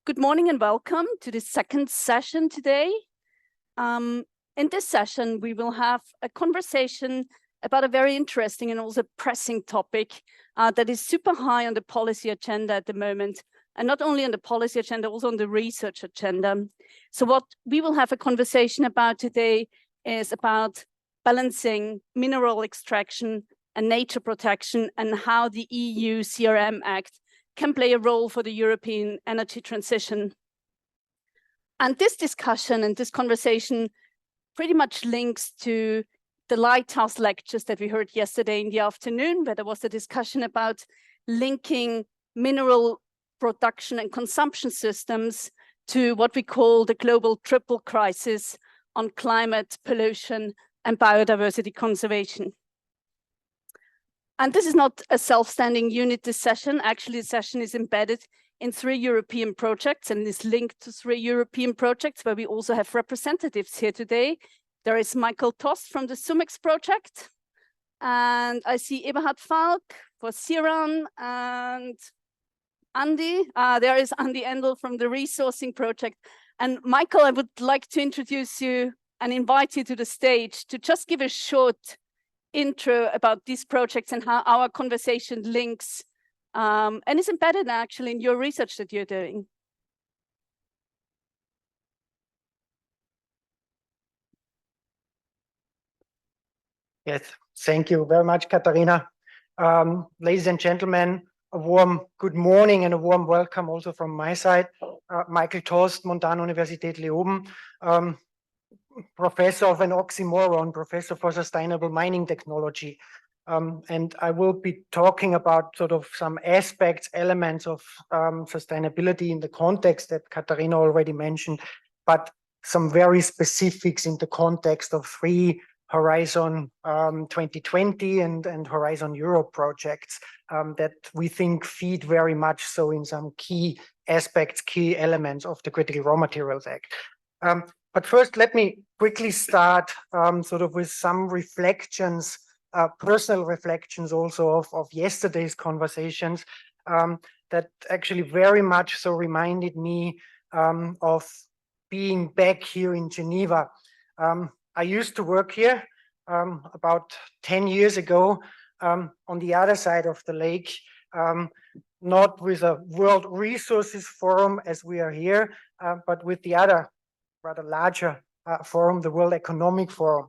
Good morning and welcome to the second session today. In this session, we will have a conversation about a very interesting and also pressing topic that is super high on the policy agenda at the moment. And not only on the policy agenda, also on the research agenda. So what we will have a conversation about today is about balancing mineral extraction and nature protection and how the EU CRM Act can play a role for the European energy transition. And this discussion and this conversation pretty much links to the lighthouse lectures that we heard yesterday in the afternoon, where there was a discussion about linking mineral production and consumption systems to what we call the global triple crisis on climate, pollution, and biodiversity conservation. And this is not a self-standing unit, this session. Actually, the session is embedded in 3 European projects and is linked to 3 European projects where we also have representatives here today. There is Michael Tost from the SUMEX project. And I see Eberhard Falk for CIRAN and Andy. There is Andy Endel from the resourcing project. And Michael, I would like to introduce you and invite you to the stage to just give a short intro about these projects and how our conversation links and is embedded actually in your research that you're doing. Yes, thank you very much, Katharina. Ladies and gentlemen, a warm good morning and a warm welcome also from my side. Michael Tost, Montanuniversität Leoben, professor of an oxymoron, professor for sustainable mining technology. And I will be talking about sort of some aspects, elements of sustainability in the context that Katharina already mentioned, but some very specifics in the context of 3 Horizon 2020 and Horizon Europe projects that we think feed very much so in some key aspects, key elements of the Critical Raw Materials Act. But first, let me quickly start sort of with some reflections, personal reflections also of yesterday's conversations that actually very much so reminded me of being back here in Geneva. I used to work here about 10 years ago on the other side of the lake, not with a World Resources Forum as we are here, but with the other rather larger forum, the World Economic Forum.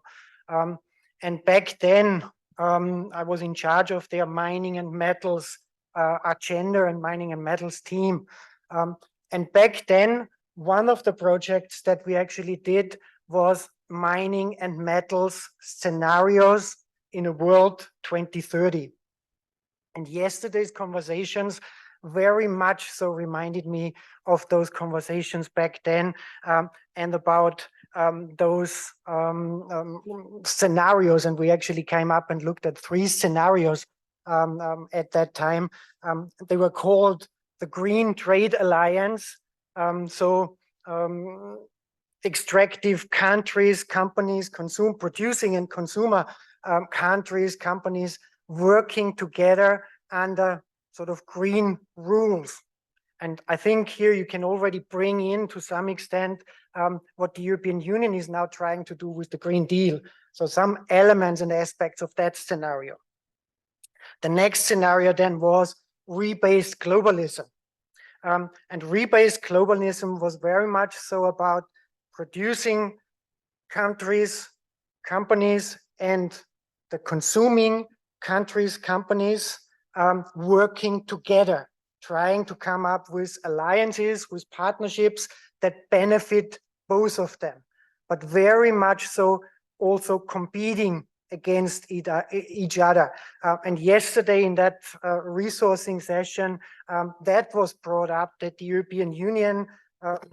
And back then, I was in charge of their mining and metals agenda and mining and metals team. And back then, one of the projects that we actually did was mining and metals scenarios in a world 2030. And yesterday's conversations very much so reminded me of those conversations back then and about those scenarios. And we actually came up and looked at 3 scenarios at that time. They were called the Green Trade Alliance. Extractive countries, companies, producing and consumer countries, companies working together under sort of green rules. And I think here you can already bring in to some extent what the European Union is now trying to do with the Green Deal. So some elements and aspects of that scenario. The next scenario then was rebased globalism. And rebased globalism was very much so about producing countries, companies, and the consuming countries, companies working together, trying to come up with alliances, with partnerships that benefit both of them, but very much so also competing against each other. And yesterday in that resourcing session, that was brought up that the European Union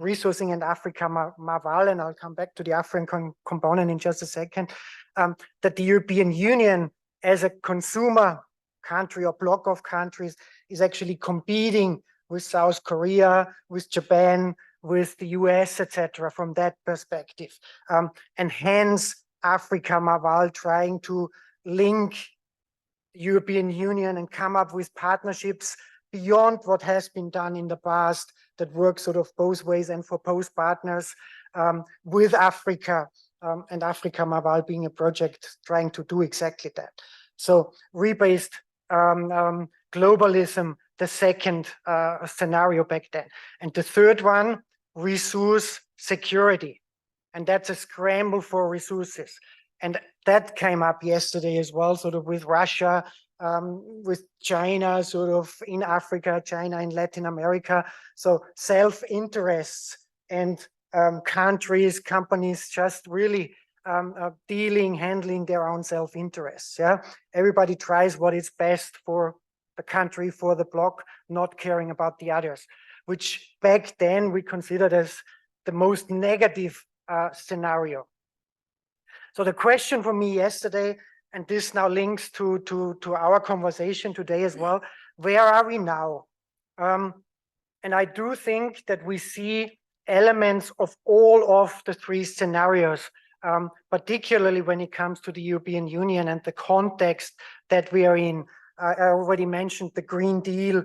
resourcing and Africa Maval, and I'll come back to the African component in just a second, that the European Union as a consumer country or bloc of countries is actually competing with South Korea, with Japan, with the US, etc. from that perspective. And hence Africa Maval trying to link the European Union and come up with partnerships beyond what has been done in the past, that works sort of both ways and for both partners with Africa, and Africa Maval being a project trying to do exactly that. So rebased globalism, the second scenario back then. And the third one, resource security. And that's a scramble for resources. And that came up yesterday as well, sort of with Russia, with China, sort of in Africa, China in Latin America. So self-interests and countries, companies just really handling their own self-interests. Yeah, everybody tries what is best for the country, for the bloc, not caring about the others, which back then we considered as the most negative scenario. So the question for me yesterday, and this now links to our conversation today as well, where are we now? And I do think that we see elements of all of the three scenarios, particularly when it comes to the European Union and the context that we are in. I already mentioned the Green Deal,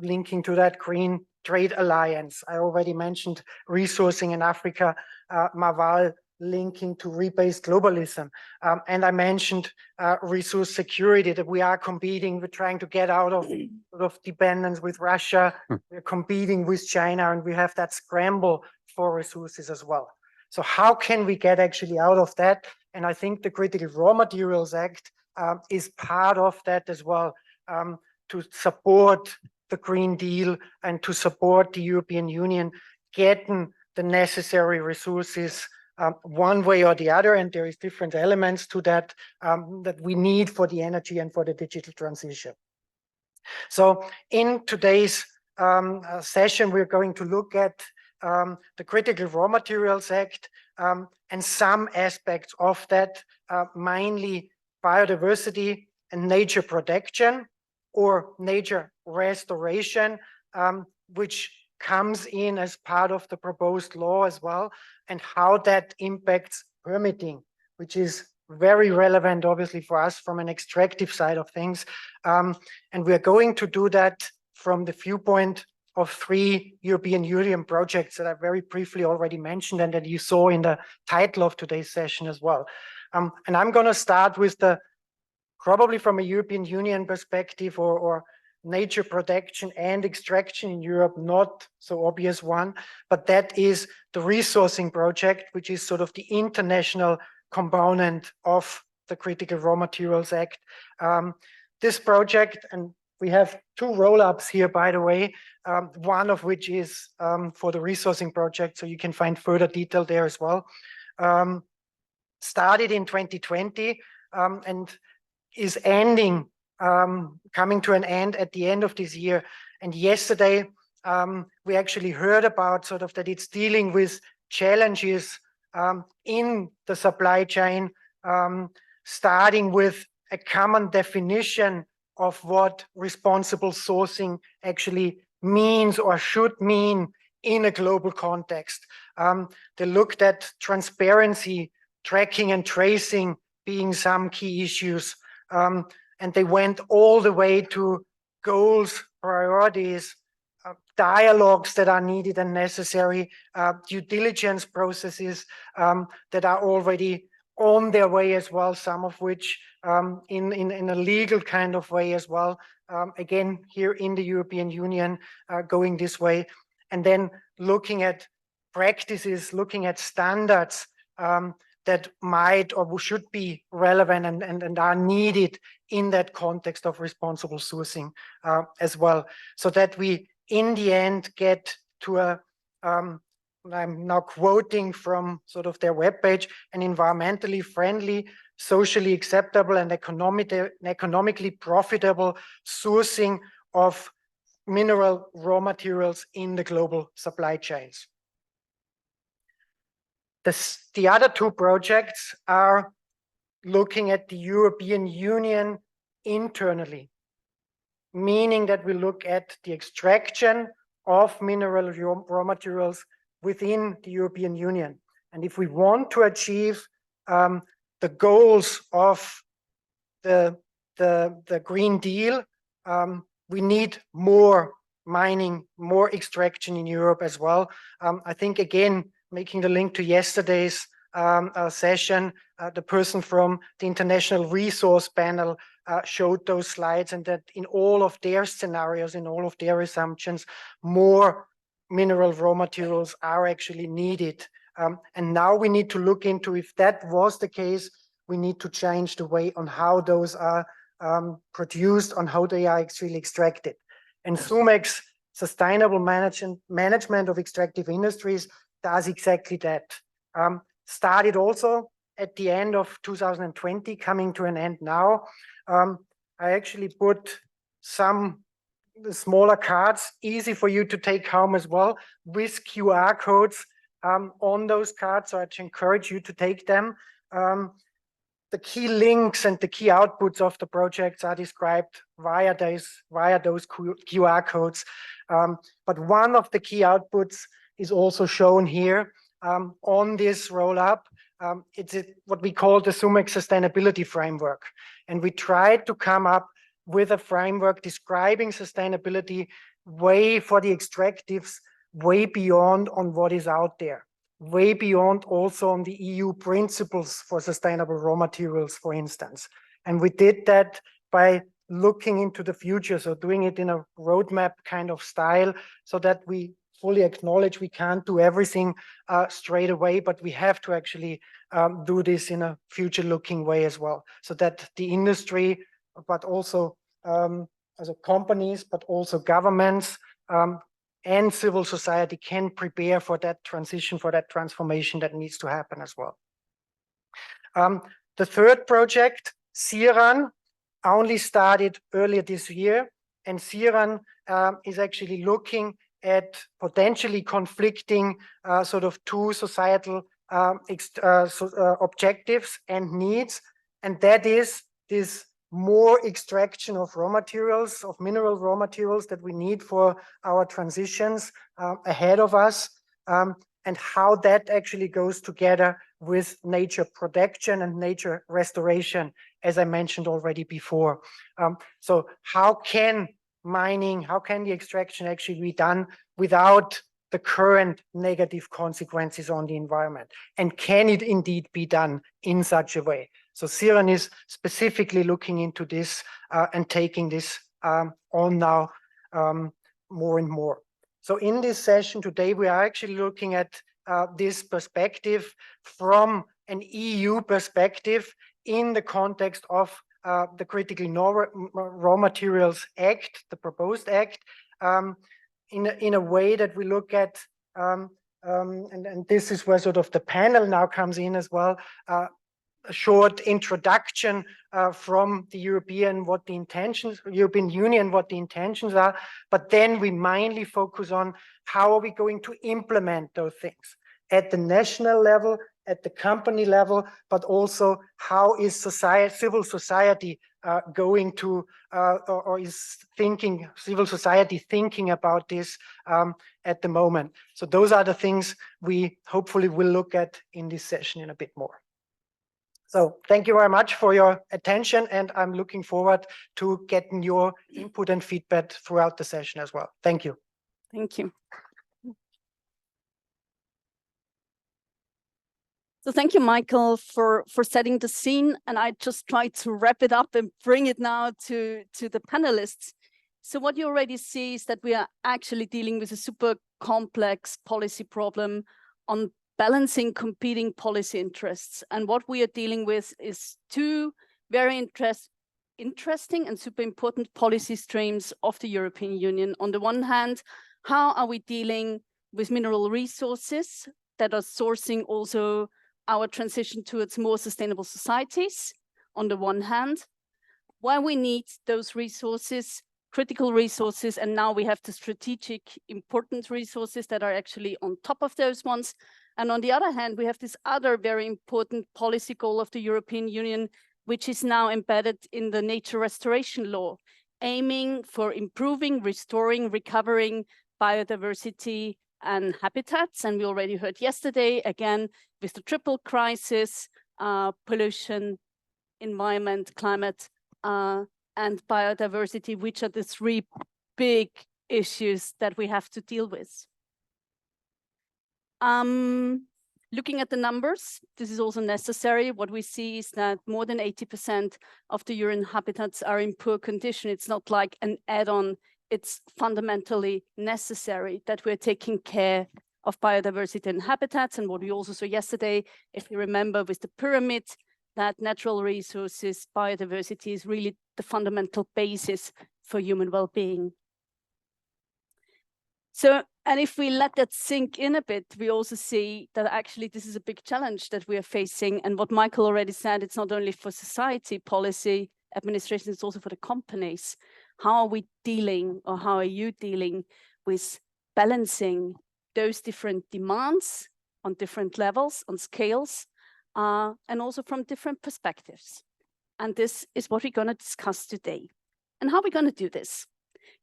linking to that Green Trade Alliance. I already mentioned resourcing in Africa, Maval, linking to rebased globalism. And I mentioned resource security, that we are competing, we're trying to get out of dependence with Russia, we're competing with China, and we have that scramble for resources as well. So how can we get actually out of that? And I think the Critical Raw Materials Act is part of that as well, to support the Green Deal and to support the European Union getting the necessary resources one way or the other, and there is different elements to that that we need for the energy and for the digital transition. So in today's session, we're going to look at the Critical Raw Materials Act and some aspects of that, mainly biodiversity and nature protection or nature restoration, which comes in as part of the proposed law as well, and how that impacts permitting, which is very relevant, obviously, for us from an extractive side of things. And we're going to do that from the viewpoint of three European Union projects that I very briefly already mentioned and that you saw in the title of today's session as well. And I'm going to start with the, probably from a European Union perspective or nature protection and extraction in Europe, not so obvious one, but that is the resourcing project, which is sort of the international component of the Critical Raw Materials Act. This project, and we have two roll-ups here, by the way, one of which is for the resourcing project, so you can find further detail there as well. Started in 2020 and is ending, coming to an end at the end of this year. And yesterday, we actually heard about sort of that it's dealing with challenges in the supply chain, starting with a common definition of what responsible sourcing actually means or should mean in a global context. They looked at transparency, tracking and tracing being some key issues. And they went all the way to goals, priorities, dialogues that are needed and necessary, due diligence processes that are already on their way as well, some of which in a legal kind of way as well, again, here in the European Union, going this way. And then looking at practices, looking at standards that might or should be relevant and are needed in that context of responsible sourcing as well, so that we in the end get to a, I'm now quoting from sort of their webpage, an environmentally friendly, socially acceptable and economically profitable sourcing of mineral raw materials in the global supply chains. The other two projects are looking at the European Union internally, meaning that we look at the extraction of mineral raw materials within the European Union. And if we want to achieve the goals of the Green Deal, we need more mining, more extraction in Europe as well. I think, again, making the link to yesterday's session, the person from the International Resource Panel showed those slides, and that in all of their scenarios, in all of their assumptions, more mineral raw materials are actually needed. And now we need to look into, if that was the case, we need to change the way on how those are produced, on how they are actually extracted. And SUMEC's sustainable management of extractive industries does exactly that. Started also at the end of 2020, coming to an end now. I actually put some smaller cards, easy for you to take home as well, with QR codes on those cards. So I encourage you to take them. The key links and the key outputs of the projects are described via those QR codes. But one of the key outputs is also shown here on this roll-up. It's what we call the SUMEC sustainability framework. And we tried to come up with a framework describing sustainability way for the extractives, way beyond on what is out there, way beyond also on the EU principles for sustainable raw materials, for instance. And we did that by looking into the future, so doing it in a roadmap kind of style, so that we fully acknowledge we can't do everything straight away, but we have to actually do this in a future-looking way as well, so that the industry, but also as a companies, but also governments and civil society can prepare for that transition, for that transformation that needs to happen as well. The third project, CIRAN, only started earlier this year, and CIRAN is actually looking at potentially conflicting sort of two societal objectives and needs, and that is this more extraction of raw materials, of mineral raw materials that we need for our transitions ahead of us, and how that actually goes together with nature protection and nature restoration, as I mentioned already before. So how can mining, how can the extraction actually be done without the current negative consequences on the environment? And can it indeed be done in such a way? So CIRAN is specifically looking into this and taking this on now more and more. So in this session today, we are actually looking at this perspective from an EU perspective in the context of the Critical Raw Materials Act, the proposed act, in a way that we look at, and this is where sort of the panel now comes in as well, a short introduction from the European Union, what the intentions are, but then we mainly focus on how are we going to implement those things at the national level, at the company level, but also how is civil society going to, or is civil society thinking about this at the moment. So those are the things we hopefully will look at in this session in a bit more. So thank you very much for your attention, and I'm looking forward to getting your input and feedback throughout the session as well. Thank you. Thank you. So thank you, Michael, for setting the scene. And I just try to wrap it up and bring it now to the panelists. So what you already see is that we are actually dealing with a super complex policy problem on balancing competing policy interests. And what we are dealing with is two very interesting and super important policy streams of the European Union. On the one hand, how are we dealing with mineral resources that are sourcing also our transition towards more sustainable societies, on the one hand, why we need those resources, critical resources, and now we have the strategic important resources that are actually on top of those ones. And on the other hand, we have this other very important policy goal of the European Union, which is now embedded in the nature restoration law, aiming for improving, restoring, recovering biodiversity and habitats. And we already heard yesterday, again, with the triple crisis, pollution, environment, climate, and biodiversity, which are the three big issues that we have to deal with. Looking at the numbers, this is also necessary. What we see is that more than 80% of the urine habitats are in poor condition. It's not like an add-on, it's fundamentally necessary that we're taking care of biodiversity and habitats. And what we also saw yesterday, if you remember with the pyramid, that natural resources, biodiversity is really the fundamental basis for human well-being. So, and if we let that sink in a bit, we also see that actually this is a big challenge that we are facing. And what Michael already said, it's not only for society, policy, administration, it's also for the companies. How are we dealing, or how are you dealing with balancing those different demands on different levels, on scales, and also from different perspectives? And this is what we're going to discuss today. And how are we going to do this?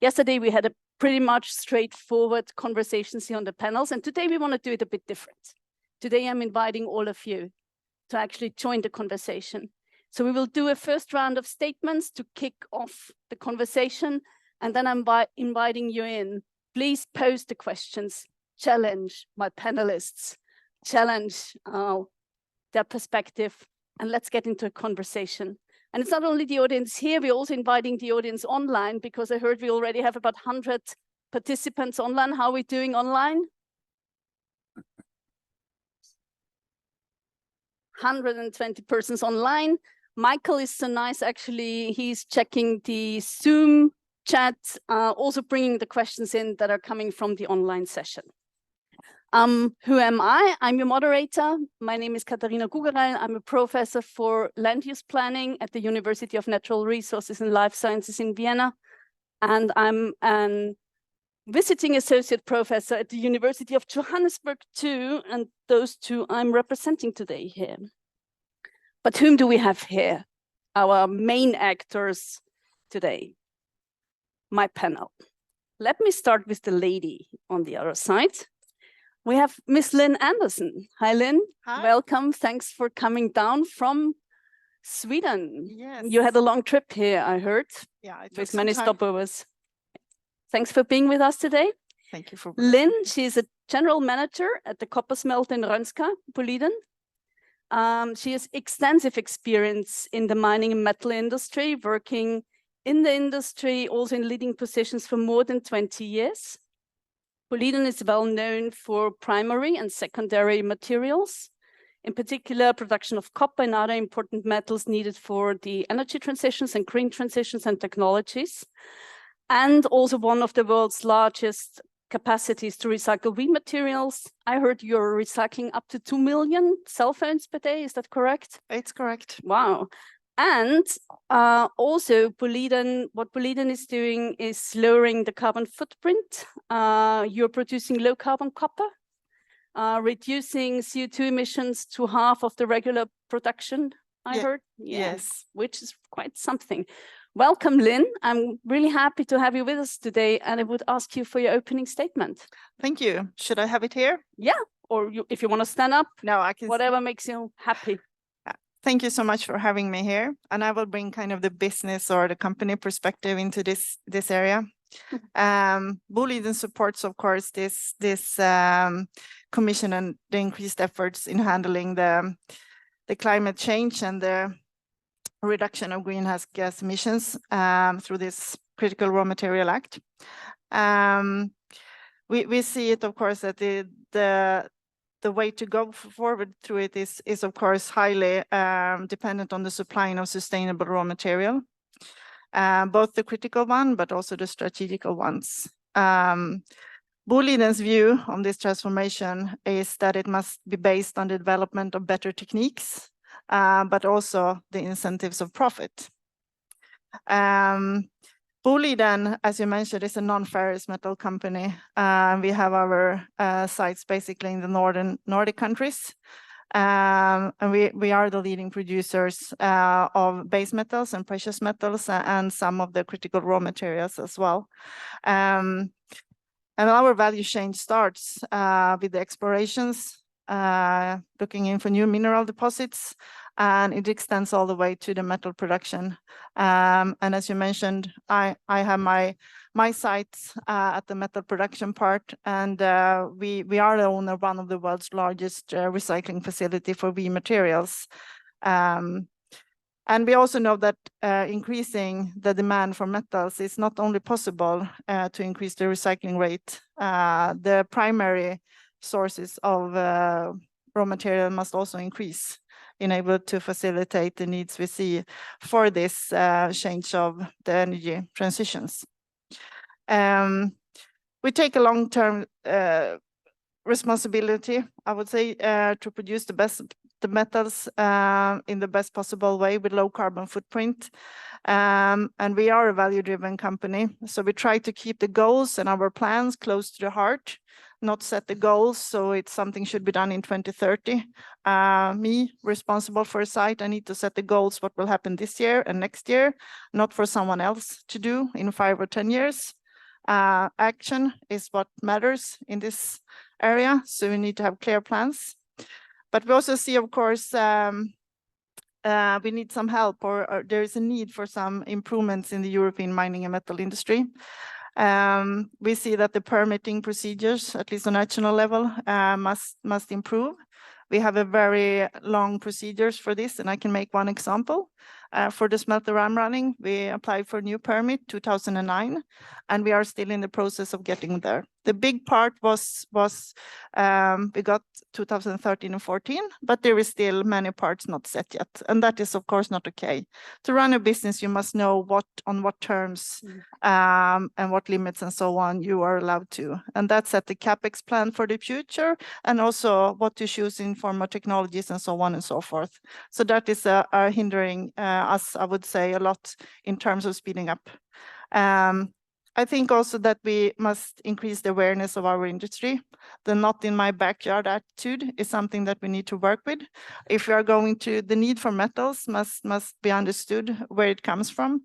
Yesterday, we had a pretty much straightforward conversations here on the panels. And today we want to do it a bit different. Today I'm inviting all of you to actually join the conversation. So we will do a first round of statements to kick off the conversation. And then I'm inviting you in. Please pose the questions, challenge my panelists, challenge their perspective, and let's get into a conversation. And it's not only the audience here, we're also inviting the audience online, because I heard we already have about 100 participants online. How are we doing online? 120 persons online. Michael is so nice, actually, he's checking the Zoom chat, also bringing the questions in that are coming from the online session. Who am I? I'm your moderator. My name is Katharina Gugerell. I'm a professor for land use planning at the University of Natural Resources and Life Sciences in Vienna. And I'm a visiting associate professor at the University of Johannesburg too. And those two I'm representing today here. But whom do we have here? Our main actors today. My panel. Let me start with the lady on the other side. We have Miss Linn Andersson. Hi, Linn. Hi. Welcome. Thanks for coming down from Sweden. Yes. You had a long trip here, I heard. Yeah, I took with some many time. stopovers. Thanks for being with us today. Thank you for Linn, she's a general manager at the copper smelt in Rönnskär, Boliden. She has extensive experience in the mining and metal industry, working in the industry, also in leading positions for more than 20 years. Boliden is well known for primary and secondary materials, in particular production of copper and other important metals needed for the energy transitions and green transitions and technologies, and also one of the world's largest capacities to recycle rematerials. I heard you're recycling up to 2 million cell phones per day, is that correct? It's correct. Wow. And also Boliden, what Boliden is doing is lowering the carbon footprint. You're producing low carbon copper, reducing CO2 emissions to half of the regular production, I heard. Yeah, yes. Which is quite something. Welcome, Linn. I'm really happy to have you with us today, and I would ask you for your opening statement. Thank you. Should I have it here? Yeah, or if you want to stand up, No, I can. whatever makes you happy. Thank you so much for having me here. And I will bring kind of the business or the company perspective into this area. Boliden supports, of course, this commission and the increased efforts in handling the climate change and the reduction of greenhouse gas emissions through this Critical Raw Material Act. We see it, of course, that the way to go forward through it is of course highly dependent on the supply of sustainable raw material, both the critical one but also the strategical ones. Boliden's view on this transformation is that it must be based on the development of better techniques, but also the incentives of profit. Boliden, as you mentioned, is a non-ferrous metal company. We have our sites basically in the Nordic countries. And we are the leading producers of base metals and precious metals and some of the critical raw materials as well. And our value chain starts with the explorations, looking in for new mineral deposits, and it extends all the way to the metal production. And as you mentioned, I have my sites at the metal production part, and we are the owner of one of the world's largest recycling facility for V materials. And we also know that increasing the demand for metals is not only possible to increase the recycling rate. The primary sources of raw material must also increase in able to facilitate the needs we see for this change of the energy transitions. We take a long-term responsibility, I would say, to produce the metals in the best possible way with low carbon footprint. And we are a value-driven company, so we try to keep the goals and our plans close to the heart, not set the goals, so it's something should be done in 2030. Me, responsible for a site, I need to set the goals, what will happen this year and next year, not for someone else to do in 5 or 10 years. Action is what matters in this area, so we need to have clear plans. But we also see, of course, we need some help, or there is a need for some improvements in the European mining and metal industry. We see that the permitting procedures, at least on national level, must improve. We have a very long procedures for this, and I can make one example. For the smelter I'm running, we applied for a new permit 2009, and we are still in the process of getting there. The big part was we got 2013 and 14, but there is still many parts not set yet, and that is of course not okay. To run a business, you must know on what terms and what limits and so on you are allowed to, and that's at the capex plan for the future, and also what to choose in form of technologies and so on and so forth. So that is hindering us, I would say, a lot in terms of speeding up. I think also that we must increase the awareness of our industry. The not in my backyard attitude is something that we need to work with. If we are going to, the need for metals must be understood where it comes from,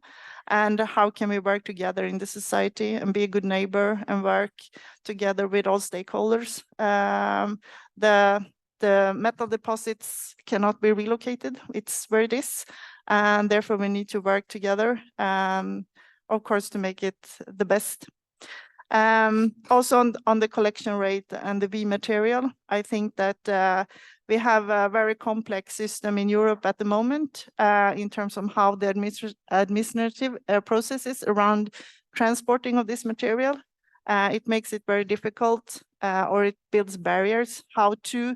and how can we work together in the society and be a good neighbor and work together with all stakeholders. The metal deposits cannot be relocated. It's where it is, and therefore we need to work together, of course, to make it the best. Also on the collection rate and the V material, I think that we have a very complex system in Europe at the moment in terms of how the administrative processes around transporting of this material. It makes it very difficult, or it builds barriers how to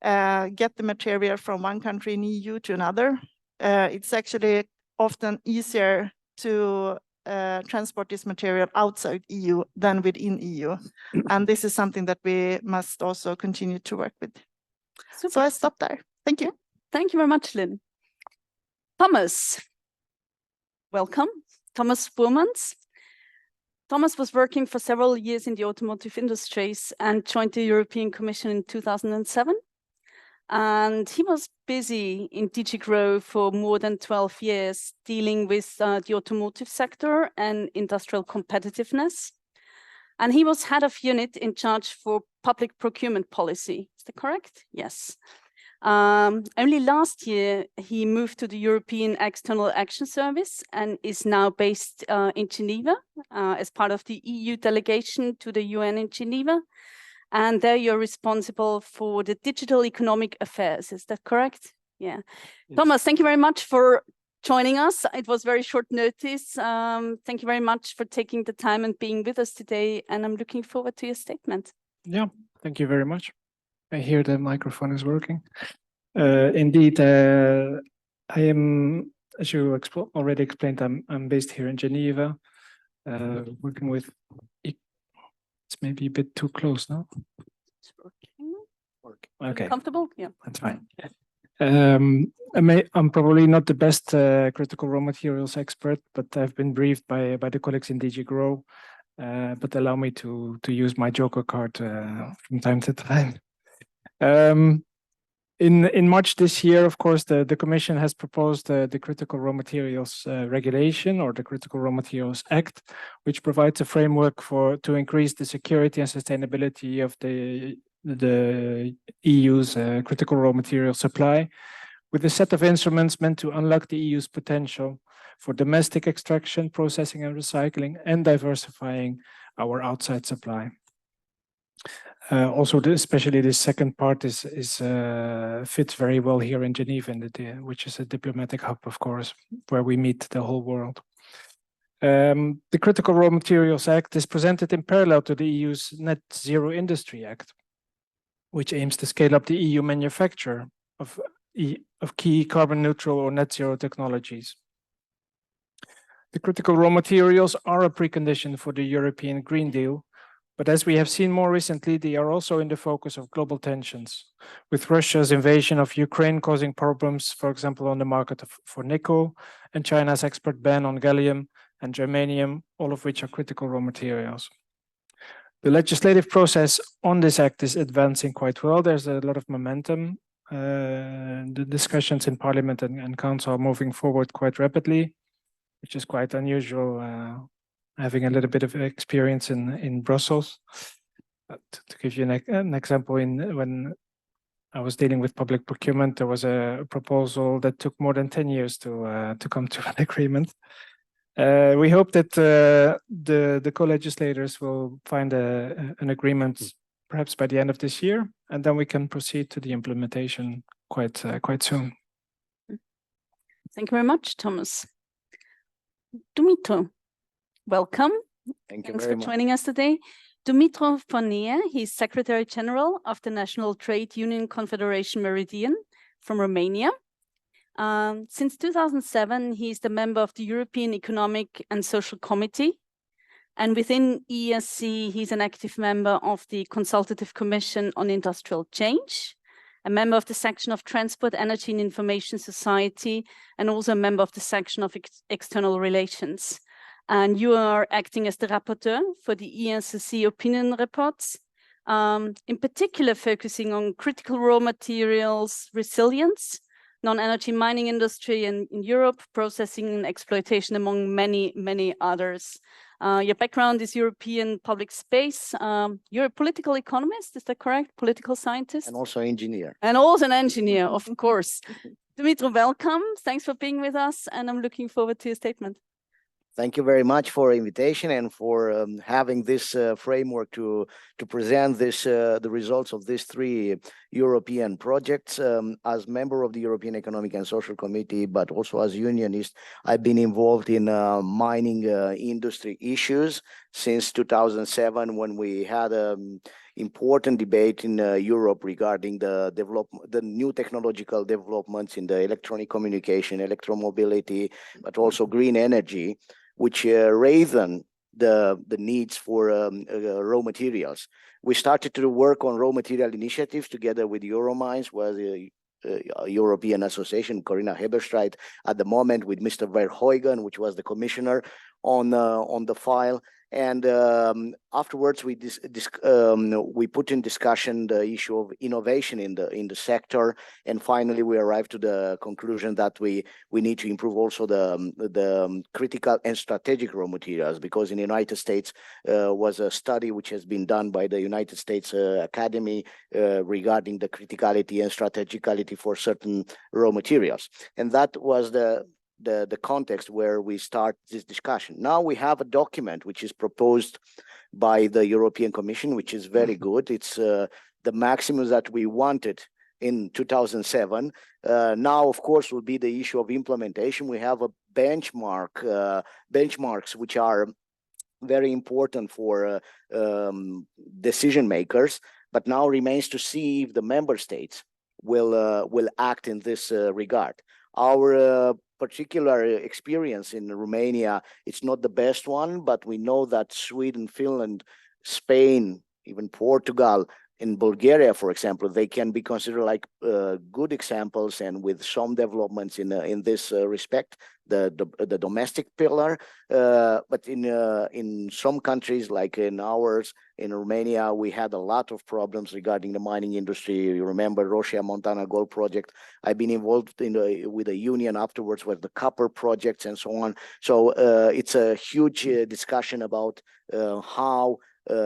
get the material from one country in EU to another. It's actually often easier to transport this material outside EU than within EU. And this is something that we must also continue to work with. Super. So I stop there. Thank you. Thank you very much, Linn. Thomas, welcome. Thomas Spoormans. Thomas was working for several years in the automotive industries and joined the European Commission in 2007. And he was busy in DG Grow for more than 12 years, dealing with the automotive sector and industrial competitiveness. And he was head of unit in charge for public procurement policy. Is that correct? Yes. Only last year, he moved to the European External Action Service and is now based in Geneva as part of the EU delegation to the UN in Geneva. And there you're responsible for the digital economic affairs. Is that correct? Yeah. Yes. Thomas, thank you very much for joining us. It was very short notice. Thank you very much for taking the time and being with us today. And I'm looking forward to your statement. Yeah, thank you very much. I hear the microphone is working. Indeed, I am, as you already explained, I'm based here in Geneva, working with. It's maybe a bit too close now. It's working. Okay. Comfortable? Yeah. That's fine. I'm probably not the best critical raw materials expert, but I've been briefed by the colleagues in DG Grow, but allow me to use my Joker card from time to time. In March this year, of course, the Commission has proposed the Critical Raw Materials Regulation, or the Critical Raw Materials Act, which provides a framework to increase the security and sustainability of the EU's critical raw material supply, with a set of instruments meant to unlock the EU's potential for domestic extraction, processing and recycling, and diversifying our outside supply. Also, especially this second part fits very well here in Geneva, which is a diplomatic hub, of course, where we meet the whole world. The Critical Raw Materials Act is presented in parallel to the EU's Net Zero Industry Act, which aims to scale up the EU manufacture of key carbon neutral or net zero technologies. The critical raw materials are a precondition for the European Green Deal, but as we have seen more recently, they are also in the focus of global tensions, with Russia's invasion of Ukraine causing problems, for example, on the market for nickel, and China's export ban on gallium and germanium, all of which are critical raw materials. The legislative process on this act is advancing quite well. There's a lot of momentum. The discussions in Parliament and Council are moving forward quite rapidly, which is quite unusual, having a little bit of experience in Brussels. But to give you an example, when I was dealing with public procurement, there was a proposal that took more than 10 years to come to an agreement. We hope that the co-legislators will find an agreement perhaps by the end of this year, and then we can proceed to the implementation quite soon. Thank you very much, Thomas. Dumitru, welcome. Thank you Thanks very for much. joining us today. Dumitru Fornea, he's Secretary General of the National Trade Union Confederation MERIDIAN from Romania. Since 2007, he's the member of the European Economic and Social Committee. And within ESC, he's an active member of the Consultative Commission on Industrial Change, a member of the section of Transport, Energy and Information Society, and also a member of the section of External Relations. And you are acting as the rapporteur for the ESC opinion reports, in particular focusing on critical raw materials, resilience, non-energy mining industry in Europe, processing and exploitation, among many, many others. Your background is European public space. You're a political economist, is that correct? Political scientist? And also engineer. And also an engineer, of course. Dumitru, welcome. Thanks for being with us, and I'm looking forward to your statement. Thank you very much for invitation and for having this framework to present this the results of these three European projects. As member of the European Economic and Social Committee, but also as unionist, I've been involved in mining industry issues since 2007, when we had important debate in Europe regarding the new technological developments in the electronic communication, electromobility, but also green energy, which raised the needs for raw materials. We started to work on raw material initiatives together with Euromines, where the European Association, Corinna Heberstreit, at the moment with Mr. Verheugen, which was the commissioner on the file. And afterwards, we put in discussion the issue of innovation in the sector, and finally we arrived to the conclusion that we need to improve also the critical and strategic raw materials, because in the United States was a study which has been done by the United States Academy regarding the criticality and strategicality for certain raw materials, and that was the context where we start this discussion. Now we have a document which is proposed by the European Commission, which is very good. It's the maximum that we wanted in 2007. Now, of course, will be the issue of implementation. We have a benchmarks which are very important for decision makers, but now remains to see if the member states will act in this regard. Our particular experience in Romania, it's not the best one, but we know that Sweden, Finland, Spain, even Portugal, in Bulgaria, for example, they can be considered like good examples, and with some developments in this respect, the domestic pillar. But in some countries, like in ours, in Romania, we had a lot of problems regarding the mining industry. You remember Roșia Montana Gold Project. I've been involved with the union afterwards with the copper projects and so on. So it's a huge discussion about how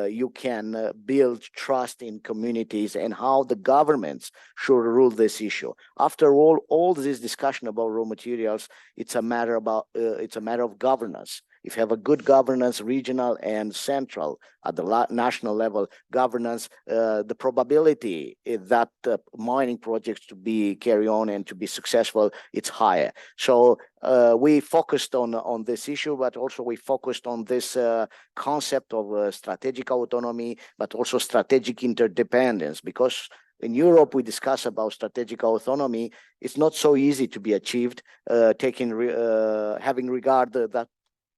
you can build trust in communities and how the governments should rule this issue. After all this discussion about raw materials, it's a matter of governance. If you have a good governance, regional and central at the national level governance, the probability that mining projects to be carry on and to be successful, it's higher. So we focused on this issue, but also we focused on this concept of strategic autonomy, but also strategic interdependence, because in Europe, we discuss about strategic autonomy. It's not so easy to be achieved, having regard that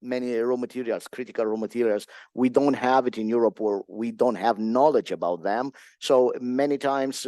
many raw materials, critical raw materials, we don't have it in Europe, or we don't have knowledge about them. So many times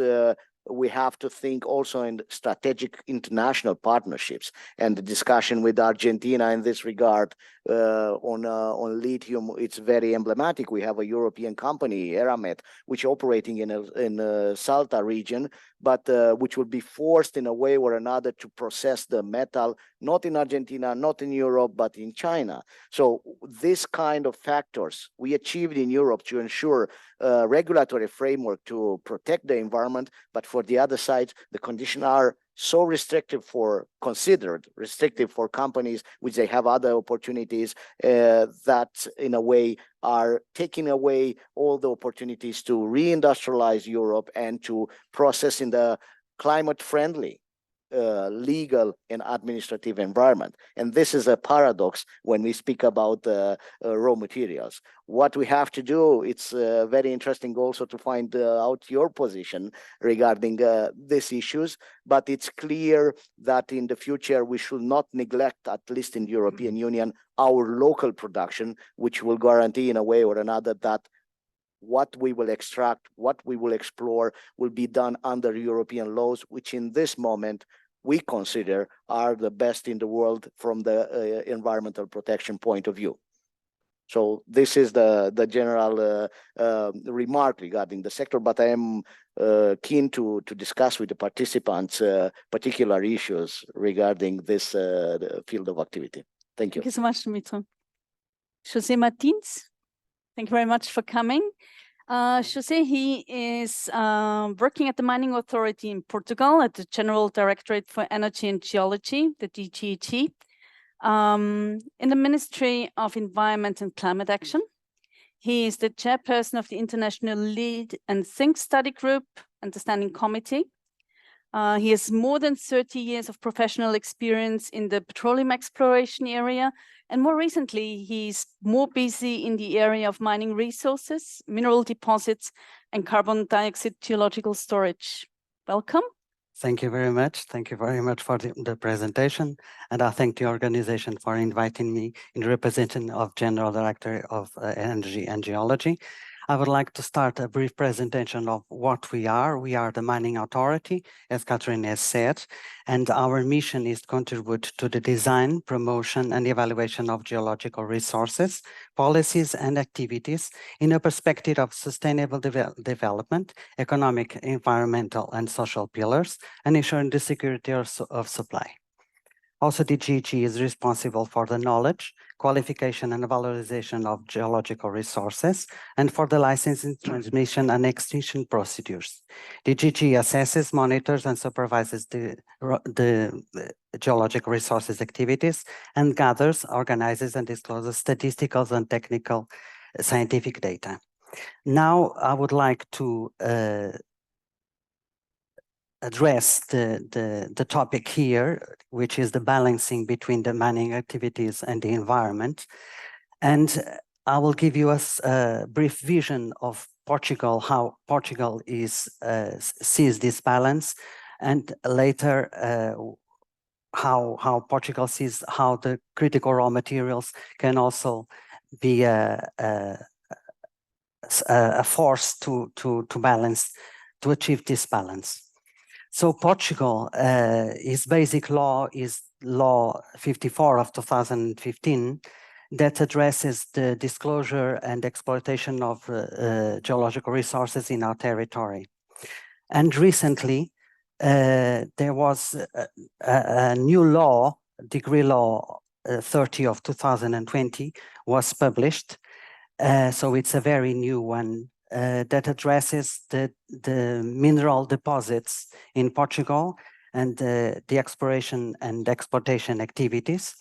we have to think also in strategic international partnerships, and the discussion with Argentina in this regard on lithium, it's very emblematic. We have a European company, Eramet, which operating in Salta region, but which will be forced in a way or another to process the metal, not in Argentina, not in Europe, but in China. So this kind of factors we achieved in Europe to ensure a regulatory framework to protect the environment, but for the other side, the conditions are so considered restrictive for companies which they have other opportunities that in a way are taking away all the opportunities to reindustrialize Europe and to process in the climate friendly legal and administrative environment. And this is a paradox when we speak about raw materials. What we have to do, it's very interesting also to find out your position regarding these issues, but it's clear that in the future we should not neglect, at least in the European Union, our local production, which will guarantee in a way or another that what we will extract, what we will explore will be done under European laws, which in this moment we consider are the best in the world from the environmental protection point of view. So this is the general remark regarding the sector, but I am keen to discuss with the participants particular issues regarding this field of activity. Thank you. Thank you so much, Dumitru. José Martins, thank you very much for coming. José, he is working at the Mining Authority in Portugal at the General Directorate for Energy and Geology, the DGET, in the Ministry of Environment and Climate Action. He is the chairperson of the International Lead and Think Study Group and the Standing Committee. He has more than 30 years of professional experience in the petroleum exploration area, and more recently, he's more busy in the area of mining resources, mineral deposits, and carbon dioxide geological storage. Welcome. Thank you very much. Thank you very much for the presentation. And I thank the organization for inviting me in representation of General Director of Energy and Geology. I would like to start a brief presentation of what we are. We are the Mining Authority, as Katharina has said, and our mission is to contribute to the design, promotion, and evaluation of geological resources, policies, and activities in a perspective of sustainable development, economic, environmental, and social pillars, and ensuring the security of supply. Also, the DGET is responsible for the knowledge, qualification, and valorization of geological resources, and for the licensing, transmission, and extinction procedures. The DGET assesses, monitors, and supervises the geological resources activities, and gathers, organizes, and discloses statistical and technical scientific data. Now, I would like to address the topic here, which is the balancing between the mining activities and the environment. And I will give you a brief vision of Portugal, how Portugal sees this balance, and later how Portugal sees how the critical raw materials can also be a force to balance, to achieve this balance. So Portugal, its basic law is Law 54 of 2015 that addresses the disclosure and exploitation of geological resources in our territory. And recently, there was a new law, Decree Law 30 of 2020 was published, So it's a very new one that addresses the mineral deposits in Portugal and the exploration and exploitation activities.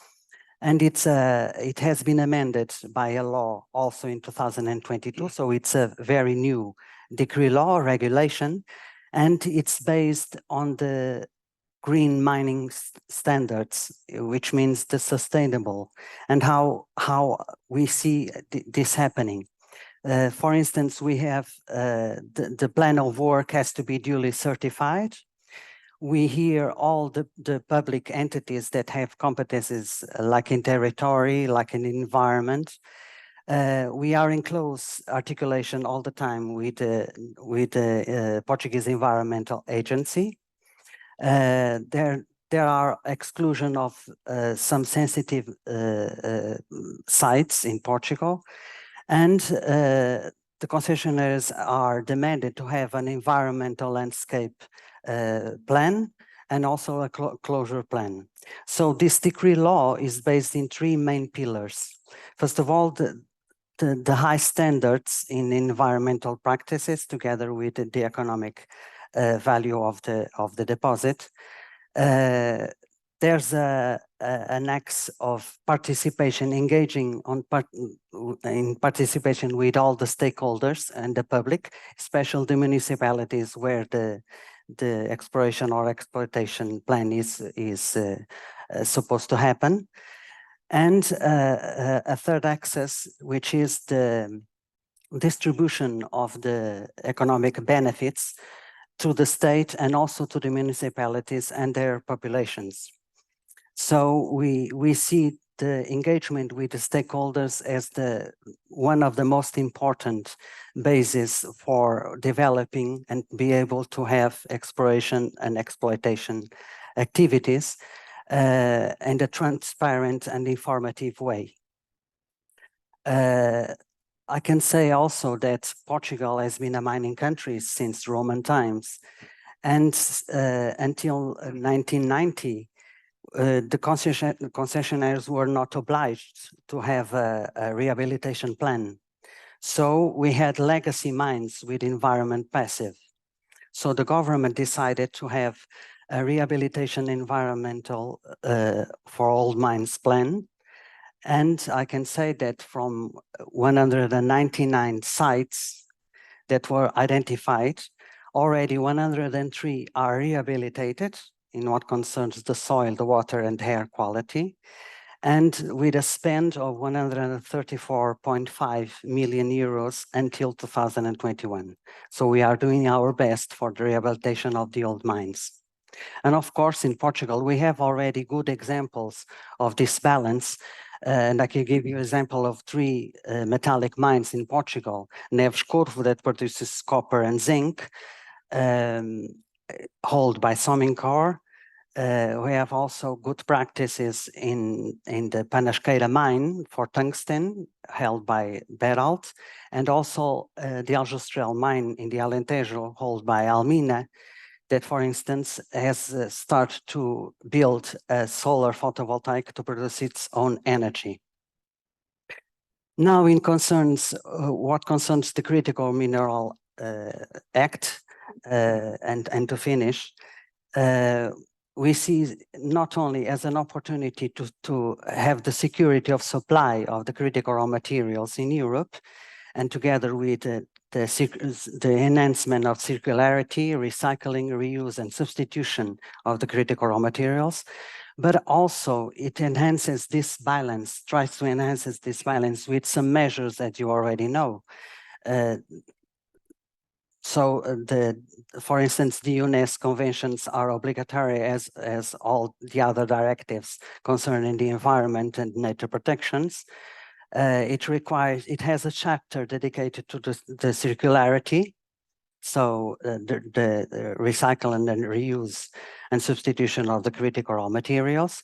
And it has been amended by a law also in 2022. So it's a very new decree law regulation, and it's based on the green mining standards, which means the sustainable, and how we see this happening. For instance, we have the plan of work has to be duly certified. We hear all the public entities that have competences like in territory, like in environment. We are in close articulation all the time with the Portuguese Environmental Agency. There are exclusion of some sensitive sites in Portugal, and the concessionaires are demanded to have an environmental landscape plan and also a closure plan. So this decree law is based in three main pillars. First of all, the high standards in environmental practices together with the economic value of the deposit. There's an axe of participation, engaging in participation with all the stakeholders and the public, especially the municipalities where the exploration or exploitation plan is supposed to happen. And a third axis, which is the distribution of the economic benefits to the state and also to the municipalities and their populations. So we see the engagement with the stakeholders as one of the most important bases for developing and be able to have exploration and exploitation activities in a transparent and informative way. I can say also that Portugal has been a mining country since Roman times, and until 1990, the concessionaires were not obliged to have a rehabilitation plan. So we had legacy mines with environment passive. So the government decided to have a rehabilitation environmental for old mines plan. And I can say that from 199 sites that were identified, already 103 are rehabilitated in what concerns the soil, the water and air quality, and with a spend of 134.5 million euros until 2021. So we are doing our best for the rehabilitation of the old mines. And of course, in Portugal, we have already good examples of this balance. And I can give you an example of three metallic mines in Portugal. Neves Corvo, that produces copper and zinc, held by Somincor. We have also good practices in the Panasqueira mine for tungsten, held by Beralt, and also the Aljustrel mine in the Alentejo, held by Almina, that, for instance, has started to build a solar photovoltaic to produce its own energy. Now, in what concerns the Critical Mineral Act, and to finish, we see not only as an opportunity to have the security of supply of the critical raw materials in Europe, and together with the enhancement of circularity, recycling, reuse, and substitution of the critical raw materials, but also it enhances this balance, tries to enhance this balance with some measures that you already know. For instance, the UNESCO conventions are obligatory as all the other directives concerning the environment and nature protections. It has a chapter dedicated to the circularity, so the recycle and reuse and substitution of the critical raw materials.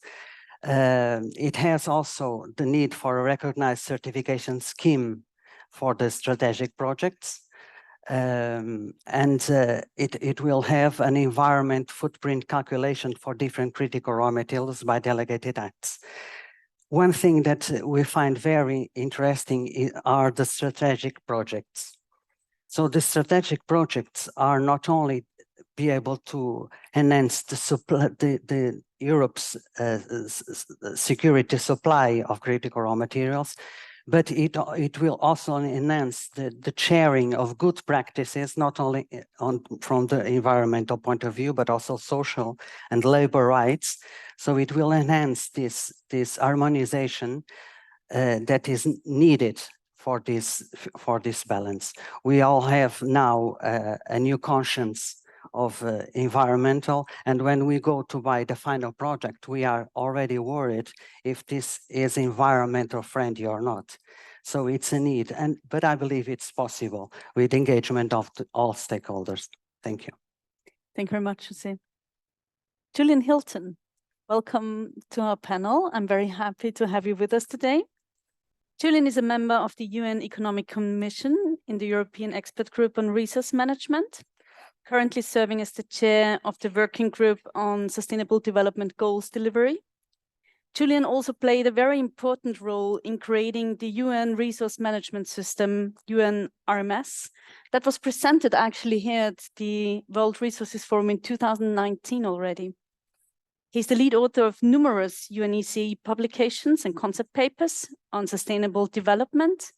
It has also the need for a recognized certification scheme for the strategic projects. It will have an environment footprint calculation for different critical raw materials by delegated acts. one thing that we find very interesting are the strategic projects. So the strategic projects are not only be able to enhance the supply, the Europe's security supply of critical raw materials, but it will also enhance the sharing of good practices, not only from the environmental point of view, but also social and labor rights. So it will enhance this harmonization that is needed for this balance. We all have now a new conscience of environmental, and when we go to buy the final product, we are already worried if this is environmental friendly or not. So it's a need, but I believe it's possible with engagement of all stakeholders. Thank you. Thank you very much, José. Julian Hilton, welcome to our panel. I'm very happy to have you with us today. Julian is a member of the UN Economic Commission in the European Expert Group on Resource Management, currently serving as the chair of the Working Group on Sustainable Development Goals Delivery. Julian also played a very important role in creating the UN Resource Management System, UNRMS, that was presented actually here at the World Resources Forum in 2019 already. He's the lead author of numerous UNECE publications and concept papers on sustainable development,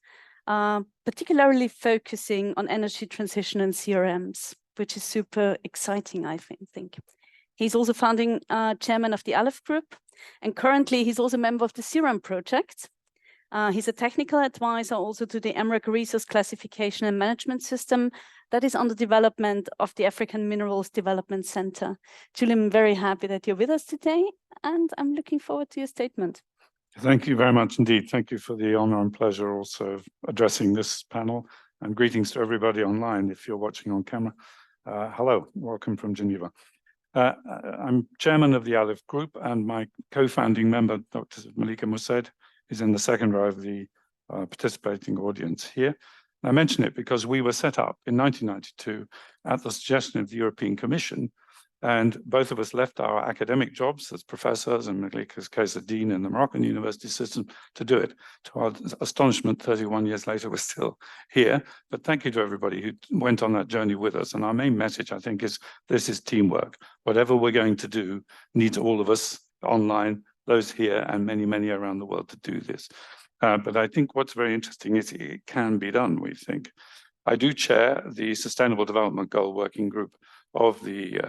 particularly focusing on energy transition and CRMs, which is super exciting, I think. He's also founding chairman of the Aleph Group, and currently he's also a member of the CRM project. He's a technical advisor also to the EMREC Resource Classification and Management System that is under development of the African Minerals Development Center. Julian, I'm very happy that you're with us today, and I'm looking forward to your statement. Thank you very much indeed. Thank you for the honor and pleasure also of addressing this panel, and greetings to everybody online if you're watching on camera. Hello, welcome from Geneva. I'm chairman of the Aleph Group, and my co-founding member, Dr. Malika Moussaid, is in the second row of the participating audience here. I mention it because we were set up in 1992 at the suggestion of the European Commission, and both of us left our academic jobs as professors, and Malika's case as dean in the Moroccan university system, to do it. To our astonishment, 31 years later, we're still here. But thank you to everybody who went on that journey with us. And our main message, I think, is this is teamwork. Whatever we're going to do needs all of us online, those here, and many, many around the world to do this. But I think what's very interesting is it can be done, we think. I do chair the Sustainable Development Goal Working Group of the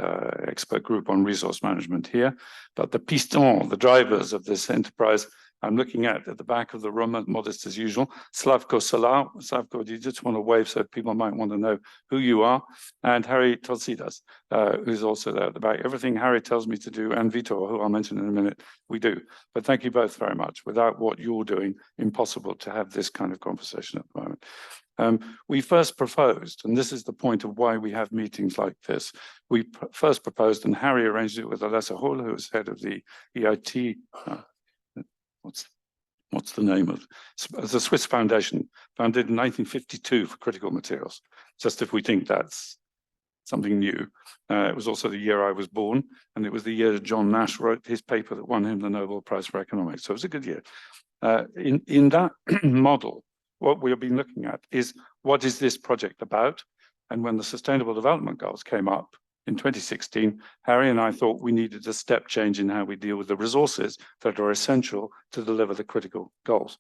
expert group on resource management here. But the piston, the drivers of this enterprise, I'm looking at the back of the room, modest as usual, Slavko Salar. Slavko, do you just want to wave so people might want to know who you are? And Harry Tolsidas, who's also there at the back. Everything Harry tells me to do, and Vitor, who I'll mention in a minute, we do. But thank you both very much. Without what you're doing, impossible to have this kind of conversation at the moment. We first proposed, and this is the point of why we have meetings like this, we first proposed, and Harry arranged it with Alessa Hall, who is head of the EIT, what's the name of the Swiss Foundation, founded in 1952 for critical materials, just if we think that's something new. It was also the year I was born, and it was the year John Nash wrote his paper that won him the Nobel Prize for Economics, so it was a good year. In that model, what we've been looking at is what is this project about? And when the Sustainable Development Goals came up in 2016, Harry and I thought we needed a step change in how we deal with the resources that are essential to deliver the critical goals.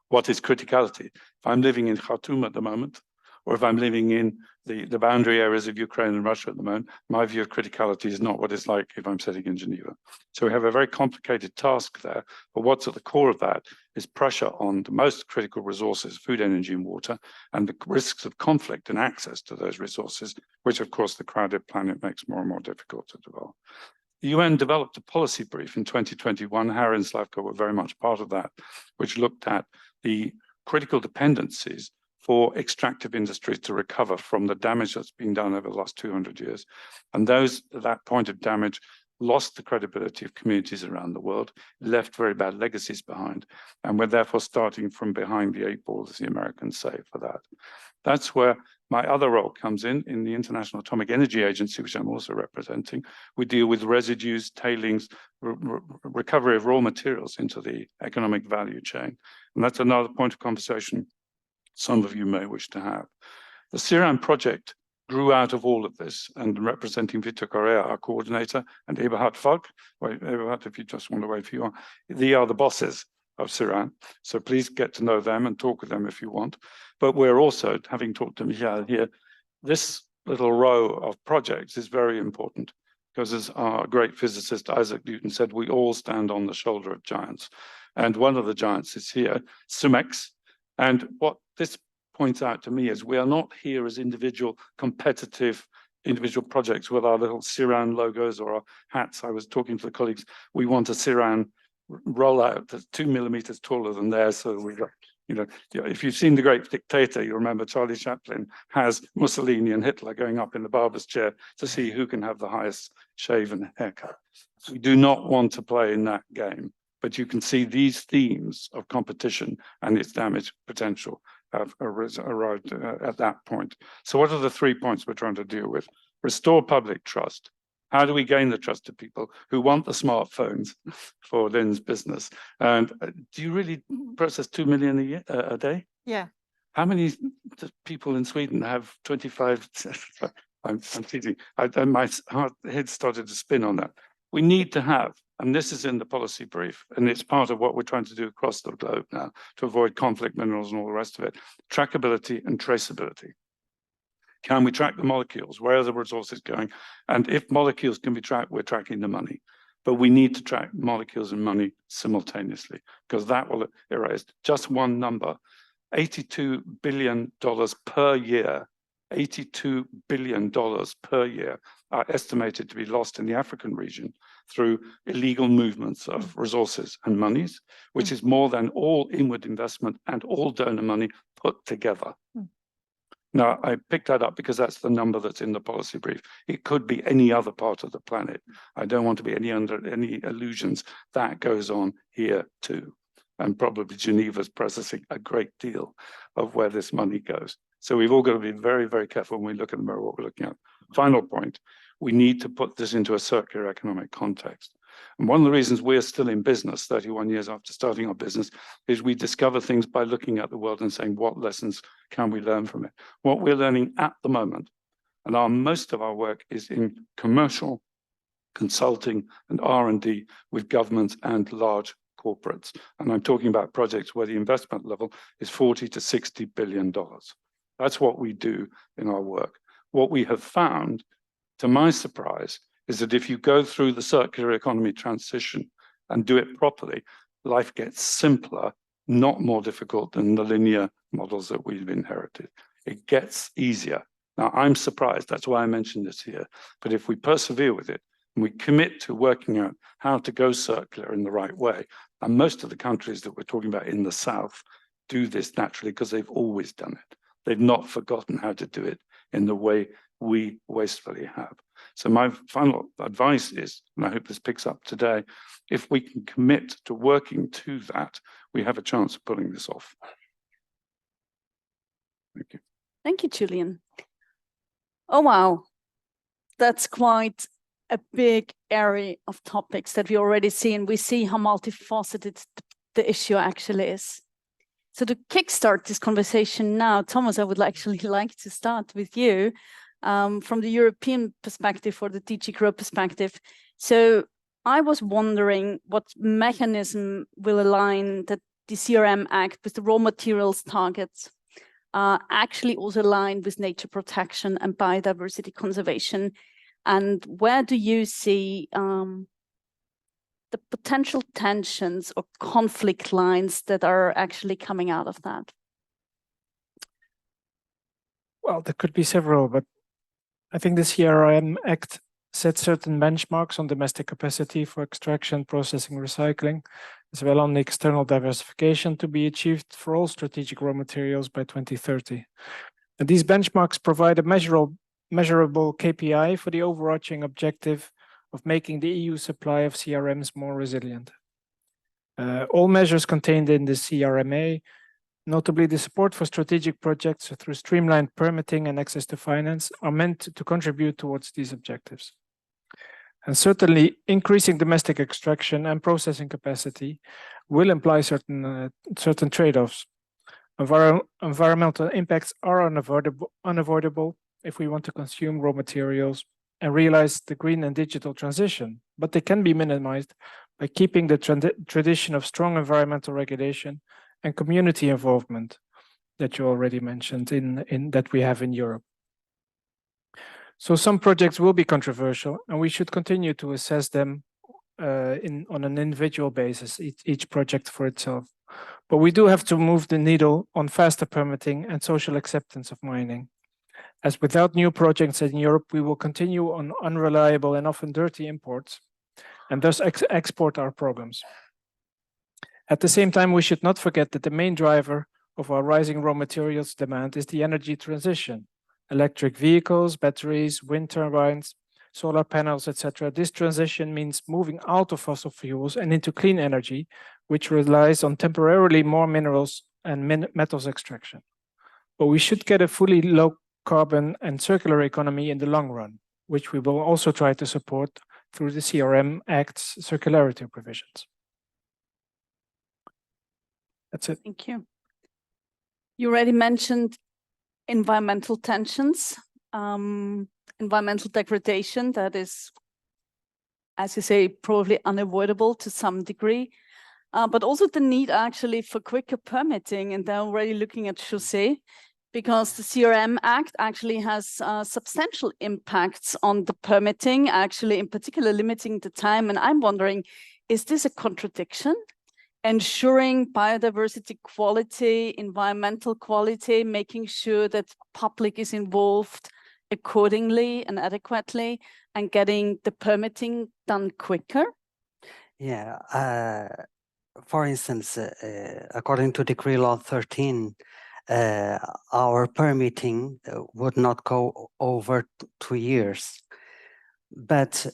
What is criticality? If I'm living in Khartoum at the moment, or if I'm living in the boundary areas of Ukraine and Russia at the moment, my view of criticality is not what it's like if I'm sitting in Geneva. So we have a very complicated task there, but what's at the core of that is pressure on the most critical resources, food, energy, and water, and the risks of conflict and access to those resources, which of course the crowded planet makes more and more difficult to develop. The UN developed a policy brief in 2021, Harry and Slavko were very much part of that, which looked at the critical dependencies for extractive industries to recover from the damage that's been done over the last 200 years. And those at that point of damage lost the credibility of communities around the world, left very bad legacies behind, and we're therefore starting from behind the eight ball, as the Americans say, for that. That's where My other role comes in the International Atomic Energy Agency, which I'm also representing. We deal with residues, tailings, recovery of raw materials into the economic value chain. And that's another point of conversation some of you may wish to have. The CERAM project grew out of all of this, and representing Victor Correa, our coordinator, and Eberhard Falk. Well, Eberhard, if you just want to wait for you, they are the bosses of CERAM. So please get to know them and talk with them if you want. But we're also, having talked to Miguel here, this little row of projects is very important because, as our great physicist Isaac Newton said, we all stand on the shoulder of giants. And one of the giants is here, SUMEX. And what this points out to me is we are not here as individual competitive individual projects with our little CERAN logos or our hats. I was talking to the colleagues, we want a CERAN rollout that's 2 millimeters taller than theirs. So we got, if you've seen The Great Dictator, you remember Charlie Chaplin has Mussolini and Hitler going up in the barber's chair to see who can have the highest shave and haircut. We do not want to play in that game, but you can see these themes of competition and its damage potential have arrived at that point. So what are the 3 points we're trying to deal with? Restore public trust. How do we gain the trust of people who want the smartphones for Linn's business? And do you really process 2 million a day? Yeah. How many people in Sweden have 25? I'm teasing. My head started to spin on that. We need to have, and this is in the policy brief, and it's part of what we're trying to do across the globe now to avoid conflict minerals and all the rest of it, trackability and traceability. Can we track the molecules? Where are the resources going? And if molecules can be tracked, we're tracking the money. But we need to track molecules and money simultaneously because that will erase just one number, $82 billion per year. $82 billion per year are estimated to be lost in the African region through illegal movements of resources and monies, which is more than all inward investment and all donor money put together. Now, I picked that up because that's the number that's in the policy brief. It could be any other part of the planet. I don't want to be under any illusions. That goes on here too. And probably Geneva's processing a great deal of where this money goes. So we've all got to be very, very careful when we look in the mirror what we're looking at. Final point, we need to put this into a circular economic context. And one of the reasons we're still in business 31 years after starting our business is we discover things by looking at the world and saying, what lessons can we learn from it? What we're learning at the moment, and most of our work is in commercial consulting and R&D with governments and large corporates. And I'm talking about projects where the investment level is $40 to $60 billion. That's what we do in our work. What we have found, to my surprise, is that if you go through the circular economy transition and do it properly, life gets simpler, not more difficult than the linear models that we've inherited. It gets easier. Now, I'm surprised, that's why I mentioned this here. But if we persevere with it, and we commit to working out how to go circular in the right way, and most of the countries that we're talking about in the South do this naturally because they've always done it. They've not forgotten how to do it in the way we wastefully have. So my final advice is, and I hope this picks up today, if we can commit to working to that, we have a chance of pulling this off. Thank you. Thank you, Julian. Oh, wow. That's quite a big area of topics that we already see, and we see how multifaceted the issue actually is. So to kickstart this conversation now, Thomas, I would actually like to start with you from the European perspective or the DG Grow perspective. So I was wondering what mechanism will align that the CRM Act with the raw materials targets actually also align with nature protection and biodiversity conservation. And where do you see the potential tensions or conflict lines that are actually coming out of that? Well, there could be several, but I think the CRM Act sets certain benchmarks on domestic capacity for extraction, processing, recycling, as well on the external diversification to be achieved for all strategic raw materials by 2030. And these benchmarks provide a measurable KPI for the overarching objective of making the EU supply of CRMs more resilient. All measures contained in the CRMA Notably, the support for strategic projects through streamlined permitting and access to finance are meant to contribute towards these objectives. And certainly, increasing domestic extraction and processing capacity will imply certain trade-offs. Environmental impacts are unavoidable if we want to consume raw materials and realize the green and digital transition, but they can be minimized by keeping the tradition of strong environmental regulation and community involvement that you already mentioned that we have in Europe. So some projects will be controversial, and we should continue to assess them on an individual basis, each project for itself. But we do have to move the needle on faster permitting and social acceptance of mining. As without new projects in Europe, we will continue on unreliable and often dirty imports, and thus export our problems. At the same time, we should not forget that the main driver of our rising raw materials demand is the energy transition. Electric vehicles, batteries, wind turbines, solar panels, etc. This transition means moving out of fossil fuels and into clean energy, which relies on temporarily more minerals and metals extraction. But we should get a fully low carbon and circular economy in the long run, which we will also try to support through the CRM Act's circularity provisions. That's it. Thank you. You already mentioned environmental tensions, environmental degradation that is, as you say, probably unavoidable to some degree, but also the need actually for quicker permitting. And they're already looking at José, because the CRM Act actually has substantial impacts on the permitting, actually in particular limiting the time. And I'm wondering, is this a contradiction? Ensuring biodiversity quality, environmental quality, making sure that public is involved accordingly and adequately, and getting the permitting done quicker? Yeah, for instance, according to Decree Law 13, our permitting would not go over 2 years, but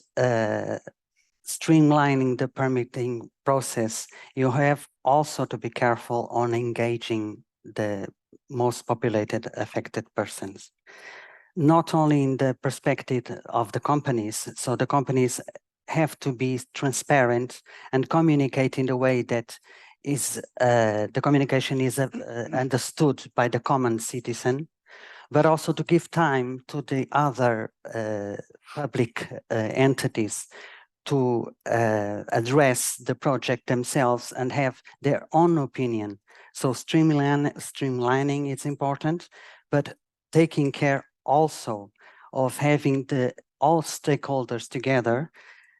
streamlining the permitting process, you have also to be careful on engaging the most populated affected persons. Not only in the perspective of the companies, so the companies have to be transparent and communicate in a way that is the communication is understood by the common citizen, but also to give time to the other public entities to address the project themselves and have their own opinion. So streamlining is important, but taking care also of having all stakeholders together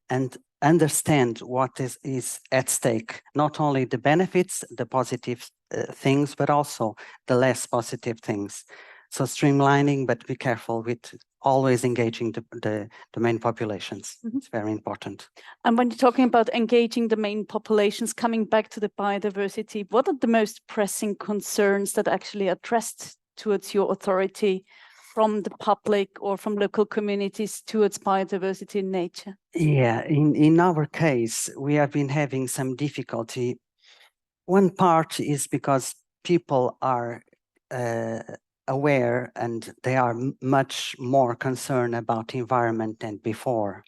and understand what is at stake, not only the benefits, the positive things, but also the less positive things. So streamlining, but be careful with always engaging the main populations. Mm-hmm. It's very important. And when you're talking about engaging the main populations, coming back to the biodiversity, what are the most pressing concerns that actually are addressed towards your authority from the public or from local communities towards biodiversity in nature? Yeah, in our case, we have been having some difficulty. One part is because people are aware and they are much more concerned about environment than before,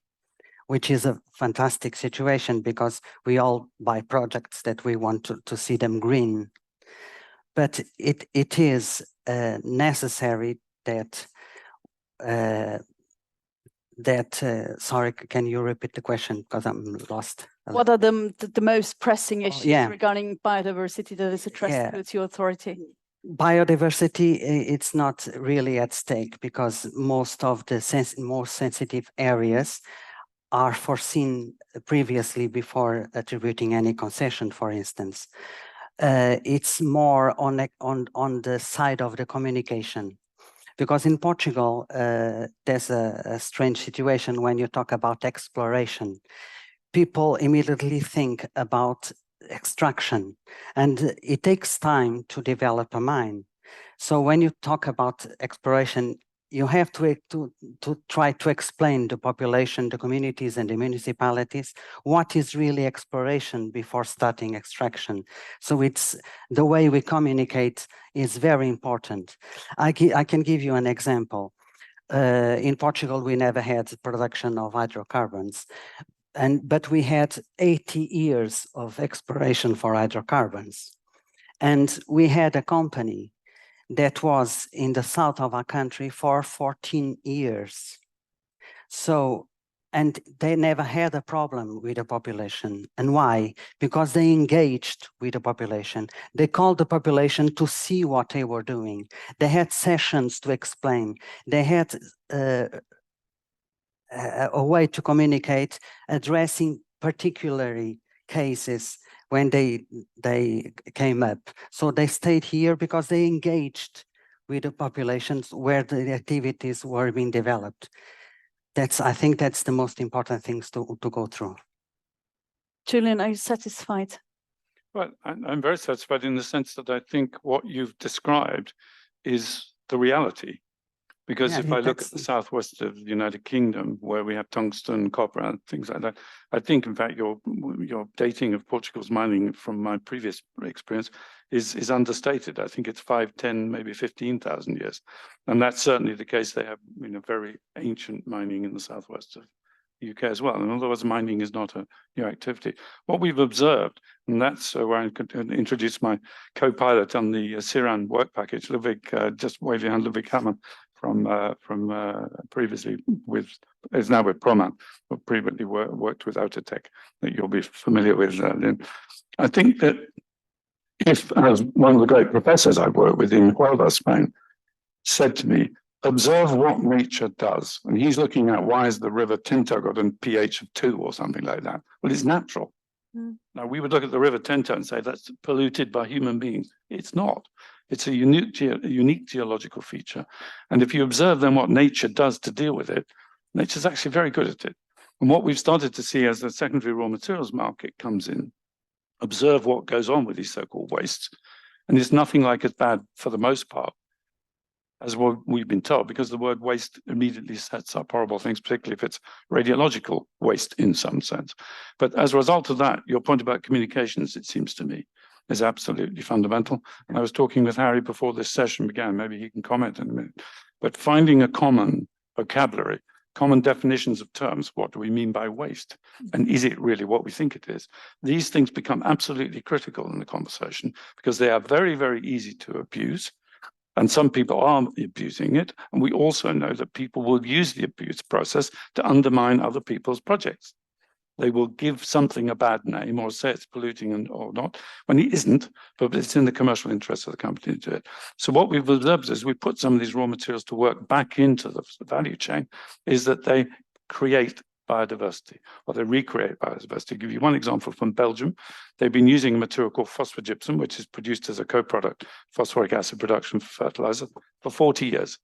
which is a fantastic situation because we all buy projects that we want to see them green. But it is necessary that sorry, can you repeat the question because I'm lost? What are the most pressing issues regarding biodiversity that is addressed towards your authority? Biodiversity, it's not really at stake because most of the most sensitive areas are foreseen previously before attributing any concession, for instance. It's more on the side of the communication. Because in Portugal, there's a strange situation when you talk about exploration. People immediately think about extraction, and it takes time to develop a mine. So when you talk about exploration, you have to try to explain the population, the communities and the municipalities, what is really exploration before starting extraction. So it's the way we communicate is very important. I can give you an example. In Portugal, we never had production of hydrocarbons, but we had 80 years of exploration for hydrocarbons. And we had a company that was in the south of our country for 14 years. So, and they never had a problem with the population. And why? Because they engaged with the population. They called the population to see what they were doing. They had sessions to explain. They had a way to communicate, addressing particularly cases when they came up. So they stayed here because they engaged with the populations where the activities were being developed. I think that's the most important things to go through. Julian, are you satisfied? Well, I'm very satisfied in the sense that I think what you've described is the reality. Because if I look at the southwest of the United Kingdom, where we have tungsten, copper, and things like that, I think, in fact, your dating of Portugal's mining from my previous experience is understated. I think it's 5, 10, maybe 15,000 years. And that's certainly the case. They have very ancient mining in the southwest of the UK as well. And otherwise, mining is not a new activity. What we've observed, and that's where I could introduce my co-pilot on the Siran work package, Ludwig, just wave your hand, Ludwig Hammond, from previously is now with Proman, but previously worked with Autotech, that you'll be familiar with, Linn. I think that if, as one of the great professors I worked with in Huelva, Spain, said to me, observe what nature does. And he's looking at why has the river Tinto got a pH of 2 or something like that. Well, it's natural. Now, we would look at the river Tinto and say that's polluted by human beings. It's not. It's a unique geological feature. And if you observe then what nature does to deal with it, nature's actually very good at it. And what we've started to see as the secondary raw materials market comes in, observe what goes on with these so-called wastes. And it's nothing like as bad for the most part as what we've been told, because the word waste immediately sets up horrible things, particularly if it's radiological waste in some sense. But as a result of that, your point about communications, it seems to me, is absolutely fundamental. And I was talking with Harry before this session began, maybe he can comment in a minute, but finding a common vocabulary, common definitions of terms, what do we mean by waste? And is it really what we think it is? These things become absolutely critical in the conversation because they are very, very easy to abuse. And some people are abusing it. And we also know that people will use the abuse process to undermine other people's projects. They will give something a bad name or say it's polluting or not, when it isn't, but it's in the commercial interest of the company to do it. So what we've observed is we put some of these raw materials to work back into the value chain, is that they create biodiversity, or they recreate biodiversity. I'll give you one example from Belgium. They've been using a material called phosphogypsum, which is produced as a co-product, phosphoric acid production for fertilizer, for 40 years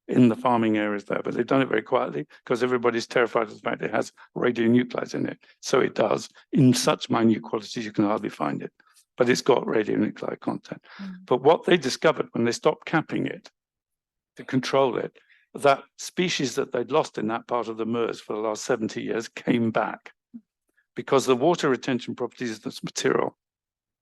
in the farming areas there. But they've done it very quietly because everybody's terrified of the fact it has radionuclides in it. So it does. In such minute quantities, you can hardly find it. But it's got radionuclide content. But what they discovered when they stopped capping it to control it, that species that they'd lost in that part of the Meuse for the last 70 years came back because the water retention properties of this material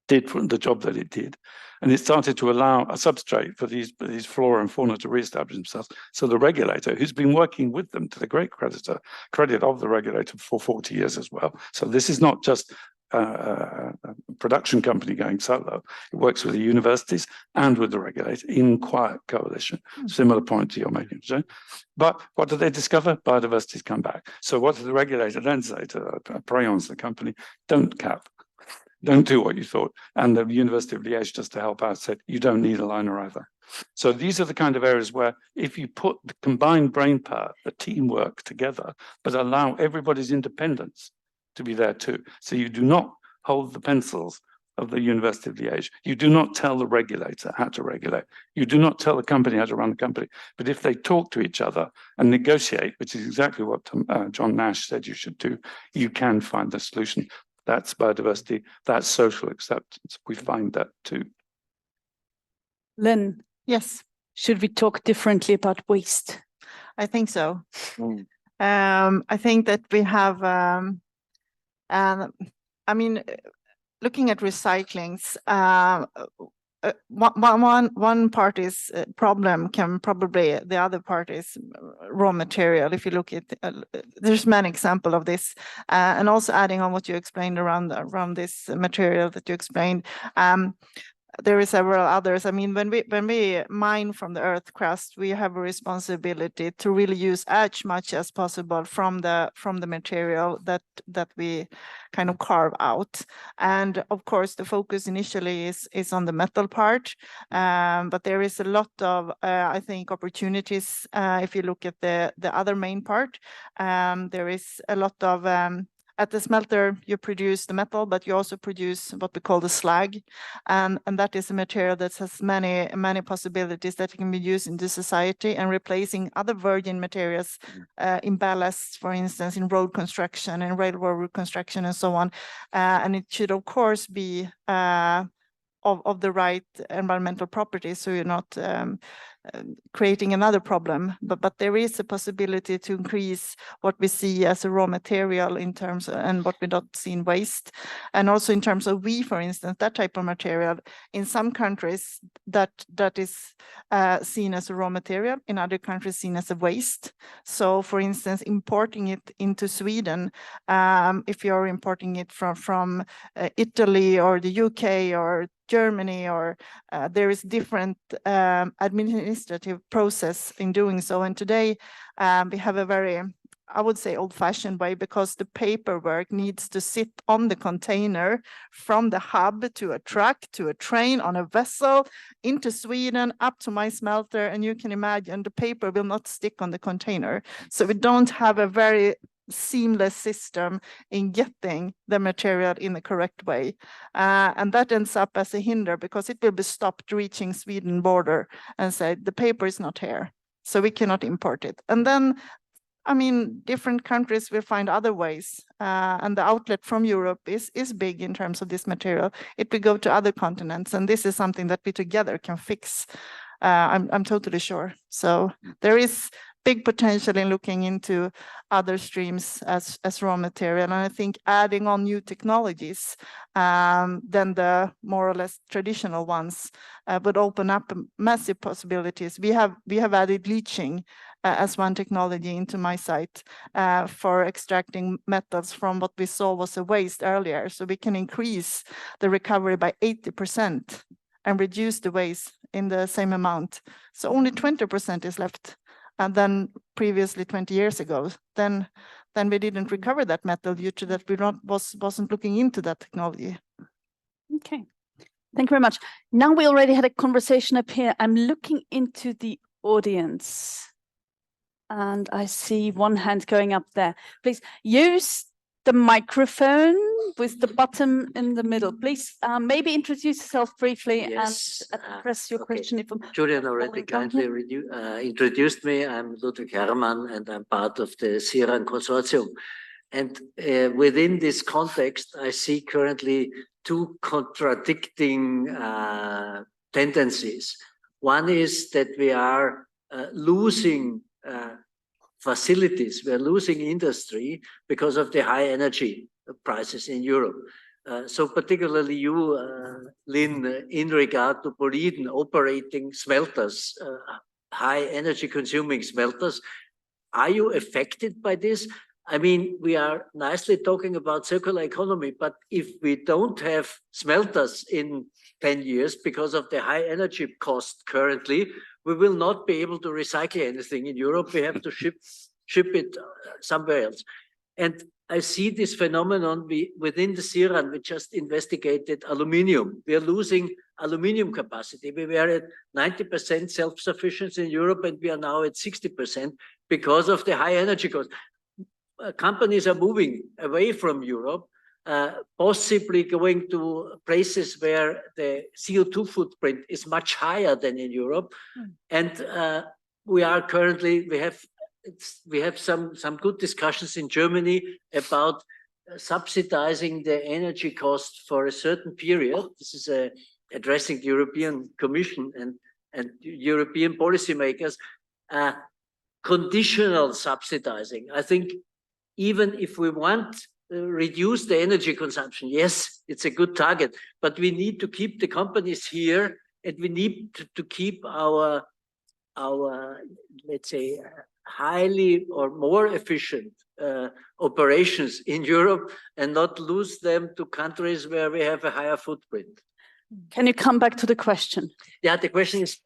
did the job that it did. And it started to allow a substrate for these flora and fauna to reestablish themselves. So the regulator, who's been working with them to the great credit of the regulator for 40 years as well. So this is not just a production company going solo. It works with the universities and with the regulator in quiet coalition. Similar point to your making, José. But what did they discover? Biodiversity's come back. So what did the regulator then say to Prayons, the company? Don't cap. Don't do what you thought. And the University of Liège, just to help out, said, you don't need a liner either. So these are the kind of areas where if you put the combined brain power, the teamwork together, but allow everybody's independence to be there too. So you do not hold the pencils of the University of Liège. You do not tell the regulator how to regulate. You do not tell the company how to run the company. But if they talk to each other and negotiate, which is exactly what John Nash said you should do, you can find the solution. That's biodiversity. That's social acceptance. We find that too. Linn. Yes. Should we talk differently about waste? I think so. I think that we have, I mean, looking at recyclings, one part is problem, can probably, the other part is raw material. If you look at, there's many examples of this, and also adding on what you explained around this material that you explained. There are several others. I mean, when we mine from the earth crust, we have a responsibility to really use as much as possible from the material that we kind of carve out. And of course, the focus initially is on the metal part, but there is a lot of I think opportunities if you look at the other main part. There is a lot of at the smelter, you produce the metal, but you also produce what we call the slag. And that is a material that has many possibilities that can be used in the society and replacing other virgin materials in ballasts, for instance, in road construction and railroad construction and so on. And it should, of course, be of the right environmental properties, so you're not creating another problem, but there is a possibility to increase what we see as a raw material in terms of, and what we don't see in waste, and also in terms of for instance, that type of material in some countries that is seen as a raw material, in other countries seen as a waste. So for instance, importing it into Sweden, if you're importing it from Italy or the UK or Germany, or there is different administrative process in doing so. And today we have a very, I would say, old-fashioned way, because the paperwork needs to sit on the container from the hub to a truck, to a train, on a vessel, into Sweden, up to my smelter. And you can imagine the paper will not stick on the container. So we don't have a very seamless system in getting the material in the correct way, and that ends up as a hinder, because it will be stopped reaching Sweden border and said the paper is not here, so we cannot import it. And then, I mean, different countries will find other ways, and the outlet from Europe is big in terms of this material. It will go to other continents, and this is something that we together can fix. I'm totally sure. So there is big potential in looking into other streams as raw material. And I think adding on new technologies than the more or less traditional ones would open up massive possibilities. We have added leaching as one technology into my site for extracting metals from what we saw was a waste earlier. So we can increase the recovery by 80% and reduce the waste in the same amount. So only 20% is left. And then previously 20 years ago, then we didn't recover that metal due to that we wasn't looking into that technology. Okay, thank you very much. Now we already had a conversation up here. I'm looking into the audience, and I see one hand going up there. Please use the microphone with the button in the middle. Please maybe introduce yourself briefly. Yes, and address your question. If Julian already kindly introduced me. I'm Ludwig Herrmann, and I'm part of the CERAN consortium. And within this context, I see currently two contradicting tendencies. One is that we are losing facilities, we're losing industry because of the high energy prices in Europe. So particularly you, Linn, in regard to Boliden operating smelters, high energy consuming smelters, are you affected by this? I mean, we are nicely talking about circular economy, but if we don't have smelters in 10 years because of the high energy cost currently, we will not be able to recycle anything in Europe. We have to ship it somewhere else. And I see this phenomenon within the CERAN. We just investigated aluminium. We are losing aluminium capacity. We were at 90% self-sufficiency in Europe, and we are now at 60% because of the high energy cost. Companies are moving away from Europe, possibly going to places where the CO2 footprint is much higher than in Europe. And we are currently, we have some good discussions in Germany about subsidizing the energy cost for a certain period. This is addressing the European Commission and European policymakers. conditional subsidizing. I think even if we want reduce the energy consumption, yes, it's a good target, but we need to keep the companies here, and we need to keep our let's say highly or more efficient operations in Europe, and not lose them to countries where we have a higher footprint. Can you come back to the question? Yeah, the question is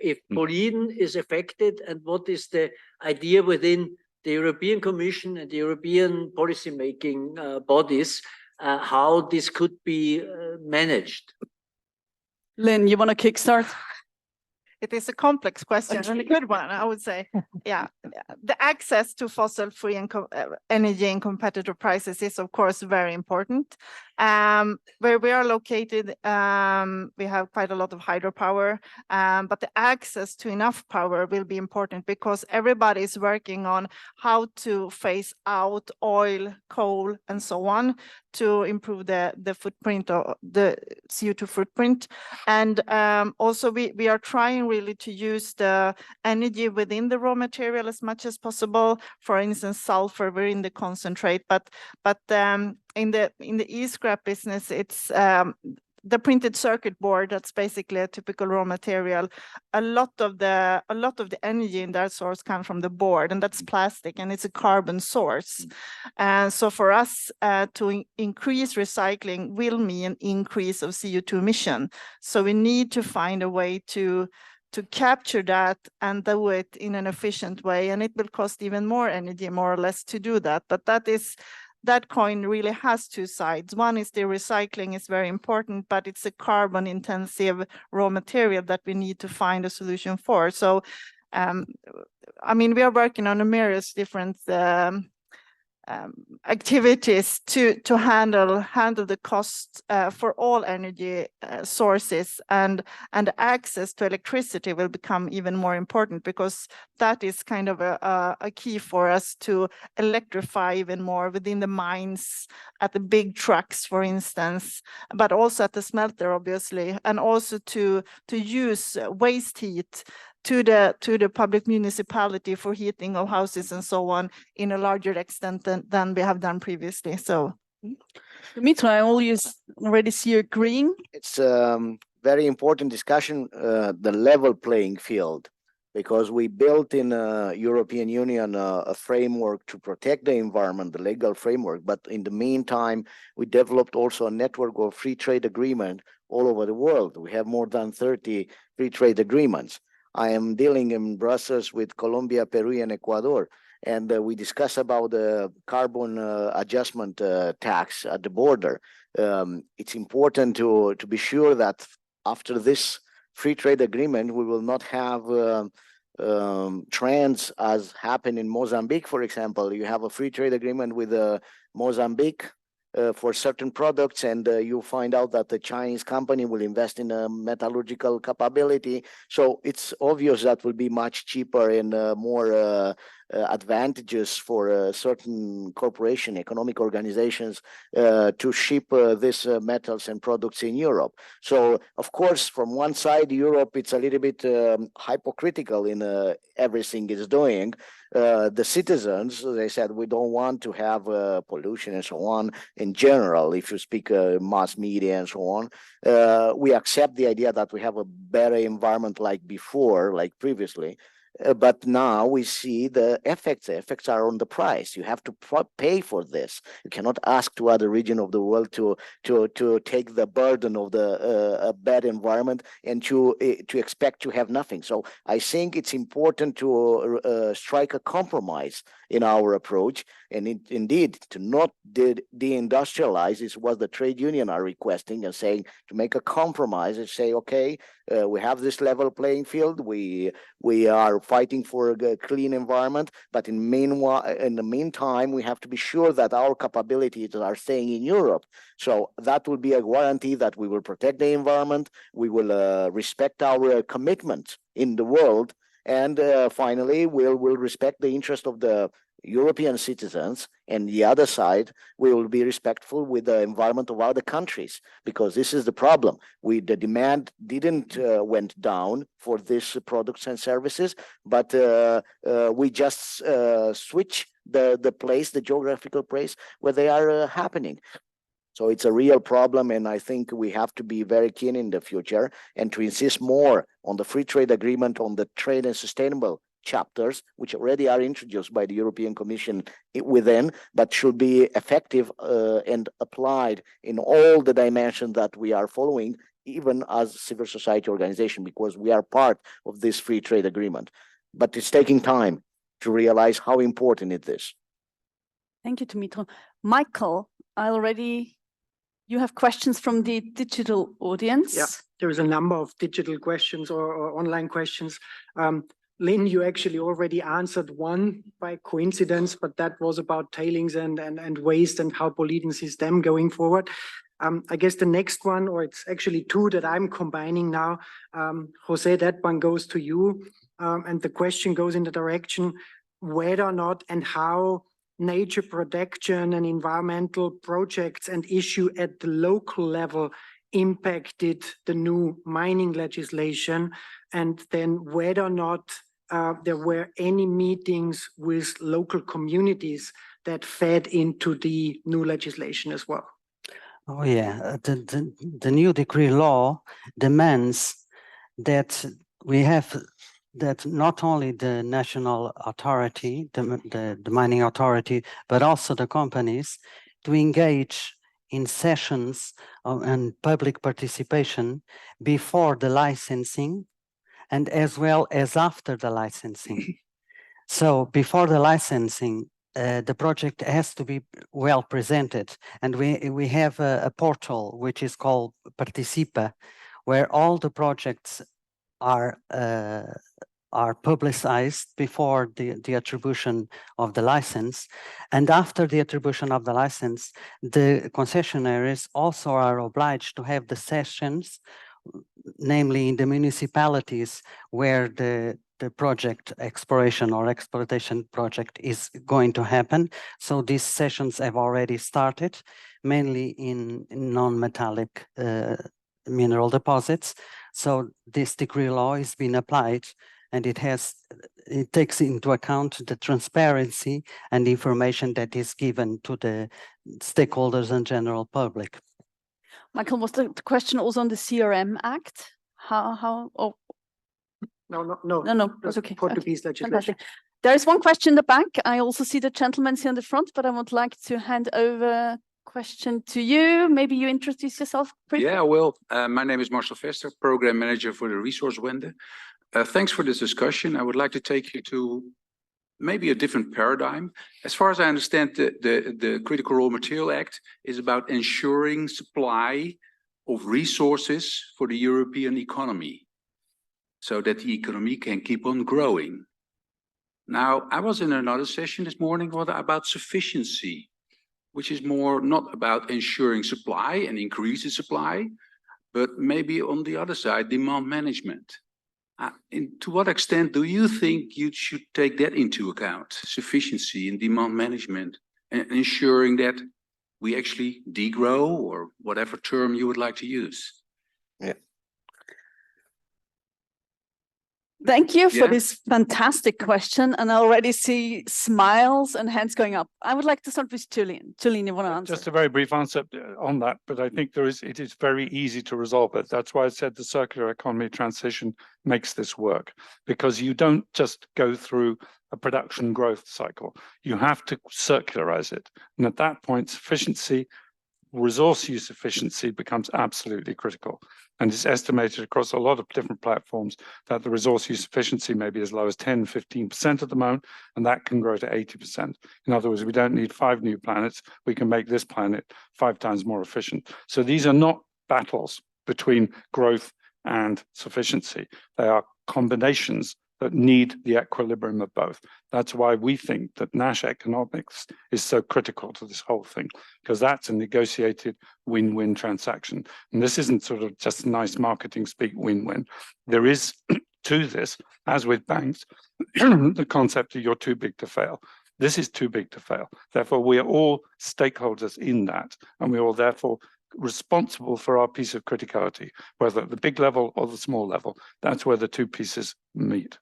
if Boliden is affected, and what is the idea within the European Commission and the European policy-making bodies, how this could be managed. Linn, you want to kickstart? It is a complex question and a good one, I would say. Yeah, the access to fossil-free and energy and competitive prices is, of course, very important. Where we are located, we have quite a lot of hydropower, but the access to enough power will be important, because everybody is working on how to phase out oil, coal, and so on to improve the footprint, or the CO2 footprint. And also we are trying really to use the energy within the raw material as much as possible. For instance, sulfur, we're in the concentrate, but in the e-scrap business, it's the printed circuit board. That's basically a typical raw material. A lot of the energy in that source comes from the board, and that's plastic, and it's a carbon source. And so for us to increase recycling will mean increase of CO2 emission. So we need to find a way to capture that and do it in an efficient way, and it will cost even more energy, more or less, to do that. But that coin really has two sides. One is the recycling is very important, but it's a carbon intensive raw material that we need to find a solution for. So, I mean, we are working on numerous different activities to handle the cost for all energy sources, and access to electricity will become even more important, because that is kind of a key for us to electrify even more within the mines, at the big trucks, for instance, but also at the smelter, obviously, and also to use waste heat to the public municipality for heating of houses and so on in a larger extent than we have done previously. So, Dumitru, I already see you agreeing. It's very important discussion, the level playing field, because we built in European Union a framework to protect the environment, the legal framework. But in the meantime, we developed also a network of free trade agreement all over the world. We have more than 30 free trade agreements. I am dealing in Brussels with Colombia, Peru, and Ecuador, and we discuss about the carbon adjustment tax at the border. It's important to be sure that after this free trade agreement, we will not have trends as happened in Mozambique, for example. You have a free trade agreement with Mozambique for certain products, and you find out that the Chinese company will invest in a metallurgical capability. So it's obvious that will be much cheaper and more advantageous for certain corporation, economic organizations to ship these metals and products in Europe. So, of course, from one side, Europe, it's a little bit hypocritical in everything it's doing. The citizens, they said, we don't want to have pollution and so on. In general, if you speak mass media and so on, we accept the idea that we have a better environment like before, like previously. But now we see the effects. The effects are on the price. You have to pay for this. You cannot ask to other region of the world to take the burden of the bad environment and to expect to have nothing. So I think it's important to strike a compromise in our approach, and indeed to not deindustrialize is what the trade union are requesting, and saying to make a compromise and say, okay, we have this level playing field. We are fighting for a clean environment, but in the meantime, we have to be sure that our capabilities are staying in Europe. So that will be a guarantee that we will protect the environment, we will respect our commitment in the world, and finally, we'll respect the interest of the European citizens, and the other side, we will be respectful with the environment of other countries, because this is the problem. The demand didn't went down for these products and services, but we just switch the geographical place where they are happening. So it's a real problem, and I think we have to be very keen in the future and to insist more on the free trade agreement, on the trade and sustainable chapters, which already are introduced by the European Commission within, but should be effective and applied in all the dimensions that we are following, even as civil society organization, because we are part of this free trade agreement. But it's taking time to realize how important it is. Thank you, Dumitru. Michael, you have questions from the digital audience? Yeah, there is a number of digital questions or online questions. Linn, you actually already answered one by coincidence, but that was about tailings and waste and how Boliden sees them going forward. I guess the next one, or it's actually two that I'm combining now. José, that one goes to you. And the question goes in the direction whether or not and how nature protection and environmental projects and issue at the local level impacted the new mining legislation, and then whether or not there were any meetings with local communities that fed into the new legislation as well. Oh yeah, the new decree law demands that we have that not only the national authority, the mining authority, but also the companies to engage in sessions and public participation before the licensing and as well as after the licensing. So before the licensing, the project has to be well presented, and we have a portal which is called Participa, where all the projects are publicized before the attribution of the license, and after the attribution of the license, the concessionaires also are obliged to have the sessions, namely in the municipalities where the project exploration or exploitation project is going to happen. So these sessions have already started, mainly in non-metallic mineral deposits. So this decree law is being applied, and it takes into account the transparency and information that is given to the stakeholders and general public. Michael, was the question also on the CRM Act? Oh. No, that's okay. Portuguese legislation. Fantastic. There is one question in the back. I also see the gentleman here in the front, but I would like to hand over question to you. Maybe you introduce yourself briefly. Yeah, well, my name is Marcel Vester, Program Manager for the Resource Wende. Thanks for this discussion. I would like to take you to maybe a different paradigm. As far as I understand, the Critical Raw Material Act is about ensuring supply of resources for the European economy, so that the economy can keep on growing. Now, I was in another session this morning about sufficiency, which is more not about ensuring supply and increasing supply, but maybe on the other side, demand management. To what extent do you think you should take that into account, sufficiency and demand management, and ensuring that we actually degrow, or whatever term you would like to use? Yeah. Thank you for this fantastic question, and I already see smiles and hands going up. I would like to start with Julian. Julian, you want to answer? Just a very brief answer on that, but I think it is very easy to resolve it. That's why I said the circular economy transition makes this work, because you don't just go through a production growth cycle. You have to circularize it. And at that point, sufficiency, resource use efficiency becomes absolutely critical. And it's estimated across a lot of different platforms that the resource use efficiency may be as low as 10, 15% at the moment, and that can grow to 80%. In other words, we don't need 5 new planets. We can make this planet 5 times more efficient. So these are not battles between growth and sufficiency. They are combinations that need the equilibrium of both. That's why we think that Nash economics is so critical to this whole thing, because that's a negotiated win-win transaction. And this isn't sort of just nice marketing speak win-win. There is to this, as with banks, the concept of you're too big to fail. This is too big to fail. Therefore, we are all stakeholders in that, and we are therefore responsible for our piece of criticality, whether at the big level or the small level. That's where the two pieces meet.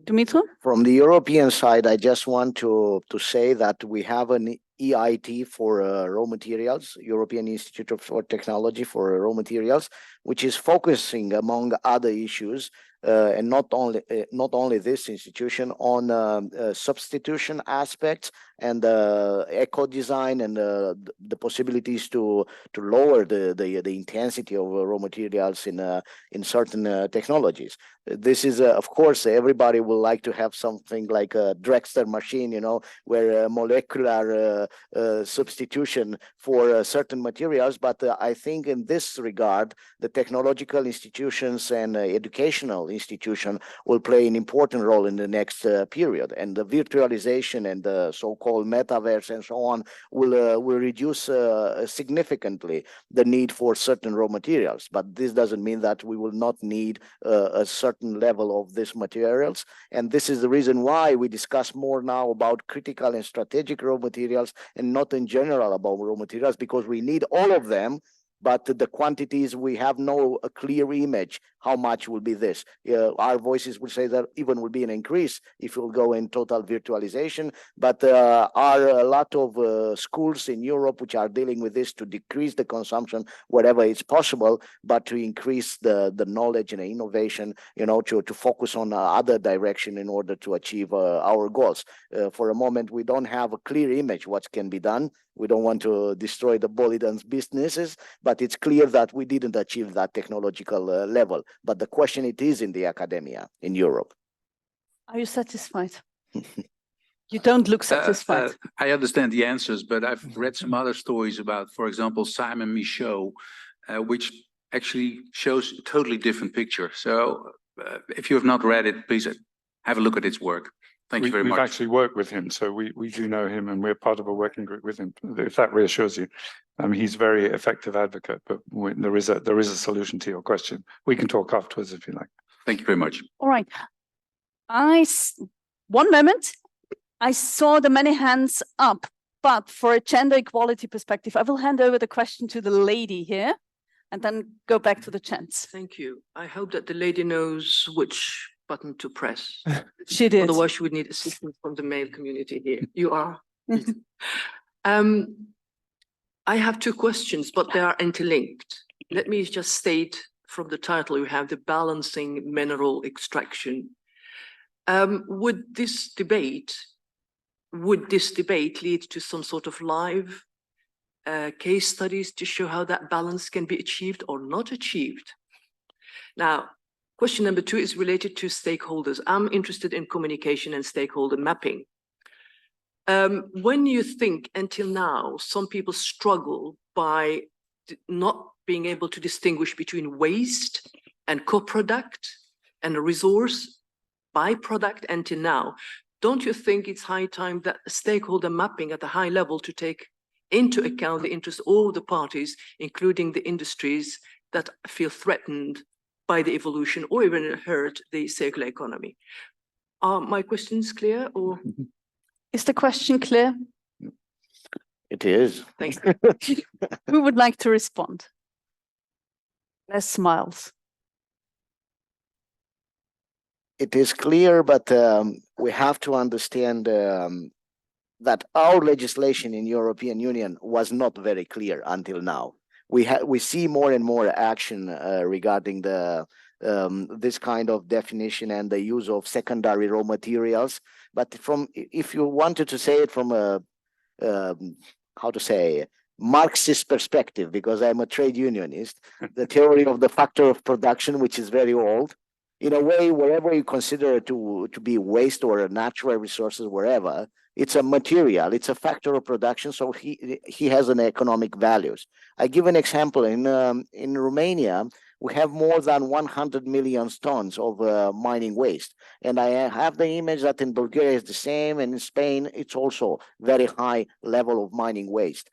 Dumitru? From the European side, I just want to say that we have an EIT for raw materials, European Institute for Technology for raw materials, which is focusing, among other issues, and not only this institution, on substitution aspects and eco design and the possibilities to lower the intensity of raw materials in certain technologies. This is, of course, everybody will like to have something like a Drexler machine, you know, where molecular substitution for certain materials. But I think in this regard, the technological institutions and educational institution will play an important role in the next period. And the virtualization and the so-called metaverse and so on will reduce significantly the need for certain raw materials. But this doesn't mean that we will not need a certain level of these materials. And this is the reason why we discuss more now about critical and strategic raw materials and not in general about raw materials, because we need all of them. But the quantities, we have no clear image how much will be this. Our voices will say that even will be an increase if we'll go in total virtualization. But are a lot of schools in Europe which are dealing with this to decrease the consumption wherever it's possible, but to increase the knowledge and innovation, you know, to focus on other direction in order to achieve our goals. For a moment, we don't have a clear image what can be done. We don't want to destroy the Boliden's businesses, but it's clear that we didn't achieve that technological level. But the question it is in the academia in Europe. Are you satisfied? You don't look satisfied. I understand the answers, but I've read some other stories about, for example, Simon Michaud, which actually shows a totally different picture. So if you have not read it, please have a look at its work. Thank you very much. We've actually worked with him, so we do know him, and we're part of a working group with him, if that reassures you. He's a very effective advocate, but there is a solution to your question. We can talk afterwards if you like. Thank you very much. All right. One moment. I saw the many hands up, but for a gender equality perspective, I will hand over the question to the lady here and then go back to the gents. Thank you. I hope that the lady knows which button to press. She did. Otherwise, she would need assistance from the male community here. You are. I have two questions, but they are interlinked. Let me just state from the title, you have the balancing mineral extraction. Would this debate lead to some sort of live case studies to show how that balance can be achieved or not achieved? Now, question number two is related to stakeholders. I'm interested in communication and stakeholder mapping. When you think until now, some people struggle by not being able to distinguish between waste and co-product and a resource byproduct until now, don't you think it's high time that stakeholder mapping at a high level to take into account the interests of all the parties, including the industries that feel threatened by the evolution or even hurt the circular economy? Are my questions clear, or? Is the question clear? It is. Thank you. Who would like to respond? Less smiles. It is clear, but we have to understand that our legislation in European Union was not very clear until now. We see more and more action regarding this kind of definition and the use of secondary raw materials. But if you wanted to say it from a Marxist perspective, because I'm a trade unionist, the theory of the factor of production, which is very old, in a way, wherever you consider it to be waste or natural resources, wherever, it's a material, it's a factor of production, so he has an economic values. I give an example. In Romania, we have more than 100 million tons of mining waste. And I have the image that in Bulgaria is the same, and in Spain, it's also very high level of mining waste.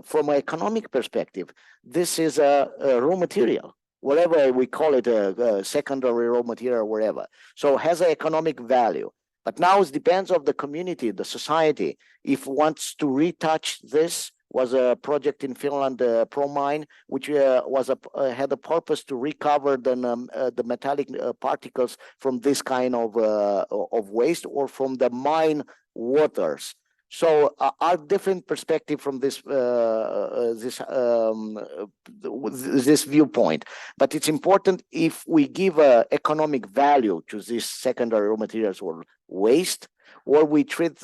From an economic perspective, this is a raw material, whatever we call it, a secondary raw material or whatever. So it has an economic value. But now it depends on the community, the society, if wants to retouch this. Was a project in Finland, ProMine, which had a purpose to recover the metallic particles from this kind of waste or from the mine waters. So our different perspective from this viewpoint, but it's important if we give economic value to this secondary raw materials or waste, or we treat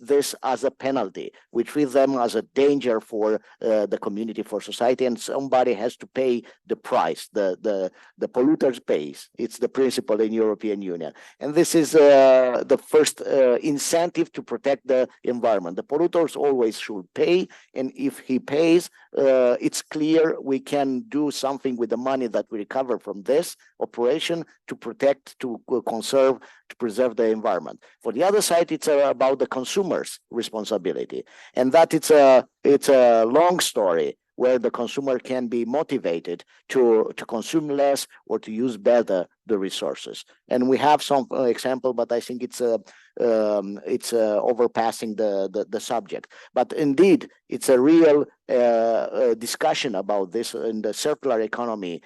this as a penalty. We treat them as a danger for the community, for society, and somebody has to pay the price. The polluters pays. It's the principle in European Union, and this is the first incentive to protect the environment. The polluters always should pay, and if he pays, it's clear we can do something with the money that we recover from this operation to protect, to conserve, to preserve the environment. For the other side, it's about the consumer's responsibility, and that it's a long story where the consumer can be motivated to consume less or to use better the resources. And we have some example, but I think it's overpassing the subject. But indeed, it's a real discussion about this in the circular economy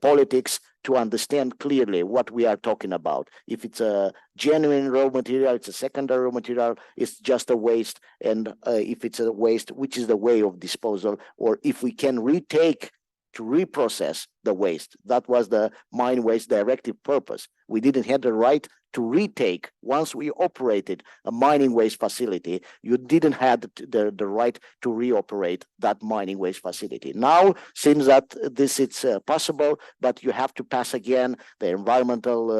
politics, to understand clearly what we are talking about. If it's a genuine raw material, it's a secondary raw material, it's just a waste, and if it's a waste, which is the way of disposal, or if we can retake to reprocess the waste. That was the Mine Waste Directive purpose. We didn't have the right to retake. Once we operated a mining waste facility, you didn't have the right to reoperate that mining waste facility. Now, seems that this is possible, but you have to pass again the environmental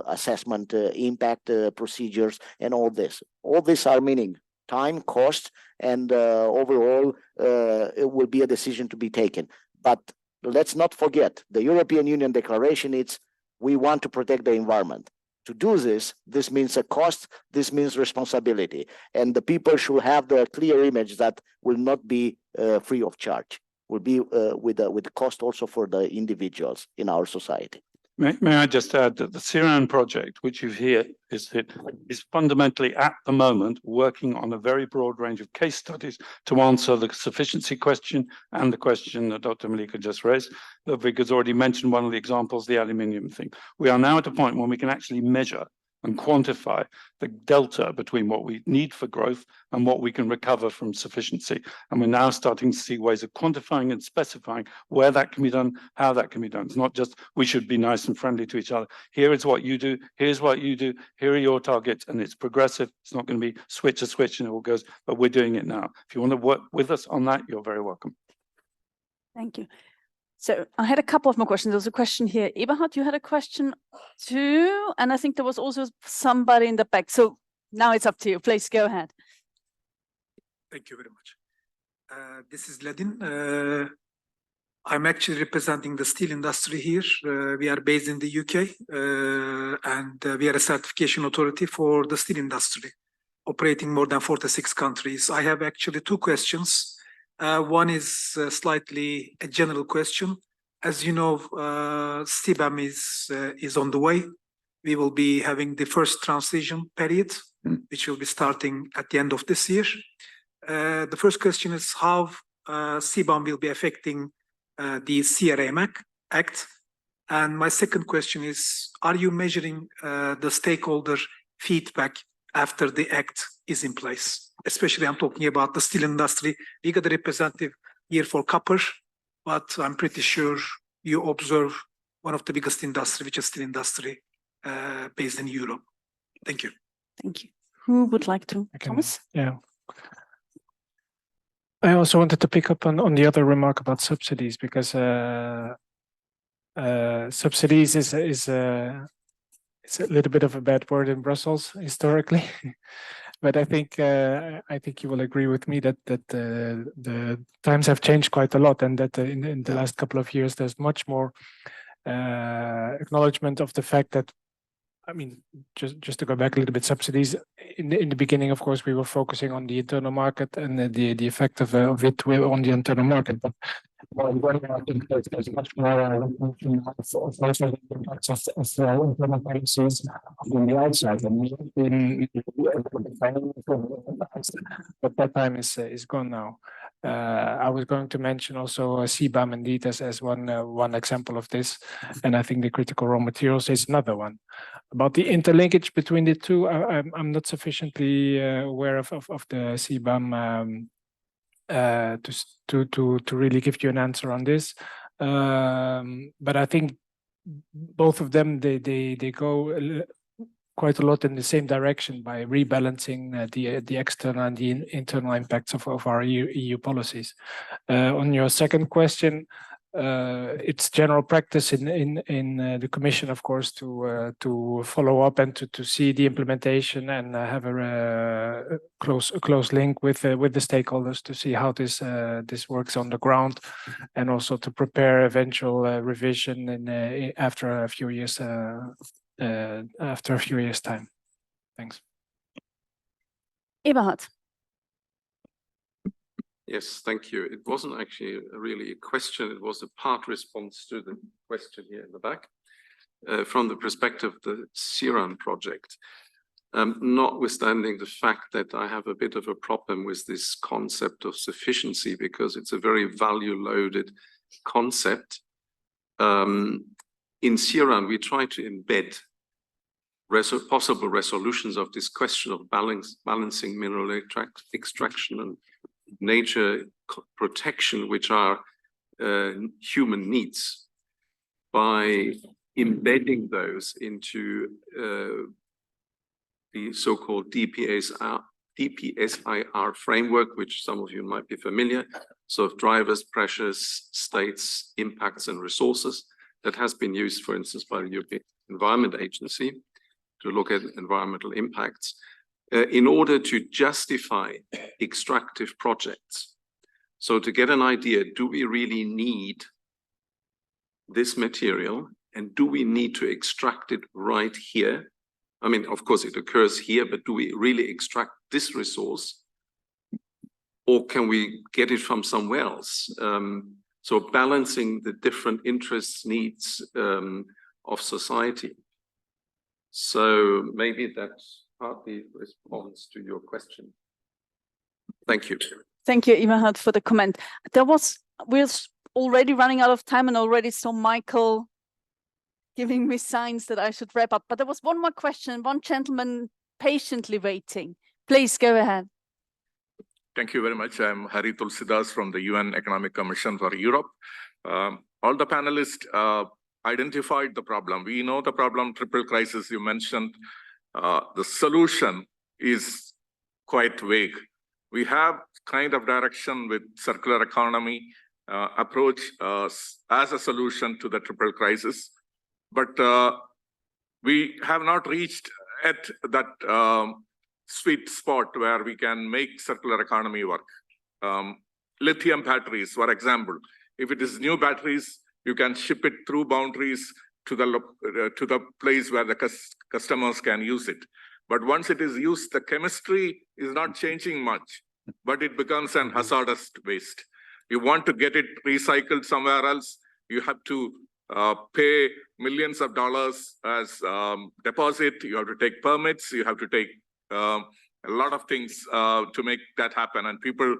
assessment, impact procedures, and all this. All these are meaning time, cost, and overall, it will be a decision to be taken. But let's not forget, the European Union Declaration, it's we want to protect the environment. To do this, this means a cost, this means responsibility. And the people should have the clear image that will not be free of charge, will be with the cost also for the individuals in our society. May I just add that the CERAN project, which you hear is fundamentally at the moment working on a very broad range of case studies to answer the sufficiency question and the question that Dr. Malika just raised. Ludwig already mentioned one of the examples, the aluminium thing. We are now at a point when we can actually measure and quantify the delta between what we need for growth and what we can recover from sufficiency. And we're now starting to see ways of quantifying and specifying where that can be done, how that can be done. It's not just we should be nice and friendly to each other. Here is what you do, here's what you do, here are your targets, and it's progressive. It's not going to be switch a switch and it all goes, but we're doing it now. If you want to work with us on that, you're very welcome. Thank you. So I had a couple of more questions. There was a question here. Eberhard, you had a question too. And I think there was also somebody in the back. So now it's up to you. Please go ahead. Thank you very much. This is Linn. I'm actually representing the steel industry here. We are based in the UK and we are a certification authority for the steel industry, operating more than 46 countries. I have actually two questions. One is slightly a general question. As you know, CBAM is on the way. We will be having the first transition period, which will be starting at the end of this year. The first question is how CBAM will be affecting the EGRM Act. And my second question is, are you measuring the stakeholder feedback after the Act is in place? Especially I'm talking about the steel industry. We got a representative here for copper, but I'm pretty sure you observe one of the biggest industry, which is steel industry based in Europe. Thank you. Thank you. Who would like to? Thomas? Yeah. I also wanted to pick up on the other remark about subsidies, because subsidies is a little bit of a bad word in Brussels historically. But I think you will agree with me that the times have changed quite a lot, and that in the last couple of years there's much more acknowledgement of the fact that, I mean, just to go back a little bit, subsidies in the beginning, of course, we were focusing on the internal market and the effect of it on the internal market. But I think there's much more impacts of implement policies on the outside and but that time is gone now. I was going to mention also CBAM indeed as one example of this, and I think the critical raw materials is another one. About the interlinkage between the two, I'm not sufficiently aware of the CBAM to really give you an answer on this. But I think both of them they go quite a lot in the same direction by rebalancing the external and the internal impacts of our EU policies. On your second question, it's general practice in the Commission, of course, to follow up and to see the implementation and have a close link with the stakeholders to see how this works on the ground, and also to prepare eventual revision after a few years time. Thanks. Eberhard. Yes, thank you. It wasn't actually really a question, it was a part response to the question here in the back. From the perspective of the CERAN project, notwithstanding the fact that I have a bit of a problem with this concept of sufficiency, because it's a very value-loaded concept. In CERAN, we try to embed possible resolutions of this question of balancing mineral extraction and nature protection, which are human needs, by embedding those into the so-called DPSIR framework, which some of you might be familiar. So drivers, pressures, states, impacts, and resources, that has been used, for instance, by the European Environment Agency to look at environmental impacts in order to justify extractive projects. So to get an idea, do we really need this material, and do we need to extract it right here? I mean, of course it occurs here, but do we really extract this resource, or can we get it from somewhere else? So balancing the different interests, needs of society. So maybe that's partly response to your question. Thank you. Thank you, Eberhard, for the comment. We're already running out of time, and already saw Michael giving me signs that I should wrap up. But there was one more question, one gentleman patiently waiting. Please go ahead. Thank you very much. I'm Hari Tulsidas from the UN Economic Commission for Europe. All the panelists identified the problem. We know the problem, triple crisis you mentioned. The solution is quite vague. We have kind of direction with circular economy approach as a solution to the triple crisis, but we have not reached at that sweet spot where we can make circular economy work. Lithium batteries, for example, if it is new batteries, you can ship it through boundaries to the place where the customers can use it. But once it is used, the chemistry is not changing much, but it becomes an hazardous waste. You want to get it recycled somewhere else, you have to pay millions of dollars as deposit, you have to take permits, you have to take a lot of things to make that happen. And people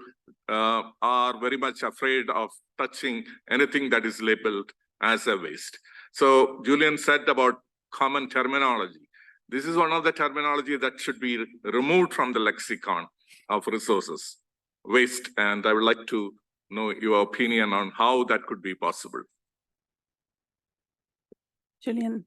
are very much afraid of touching anything that is labeled as a waste. So Julian said about common terminology. This is one of the terminology that should be removed from the lexicon of resources, waste. And I would like to know your opinion on how that could be possible. Julian.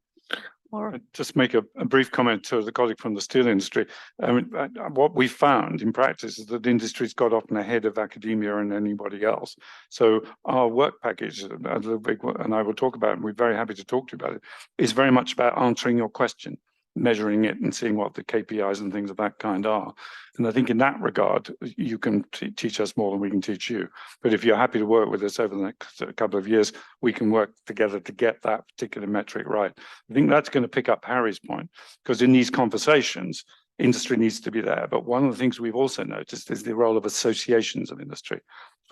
Or just make a brief comment to the colleague from the steel industry. I mean, what we found in practice is that the industry's got often ahead of academia and anybody else. So our work package, and I will talk about it, and we're very happy to talk to you about it, is very much about answering your question, measuring it and seeing what the KPIs and things of that kind are. And I think in that regard, you can teach us more than we can teach you. But if you're happy to work with us over the next couple of years, we can work together to get that particular metric right. I think that's going to pick up Harry's point, because in these conversations, industry needs to be there. But one of the things we've also noticed is the role of associations of industry.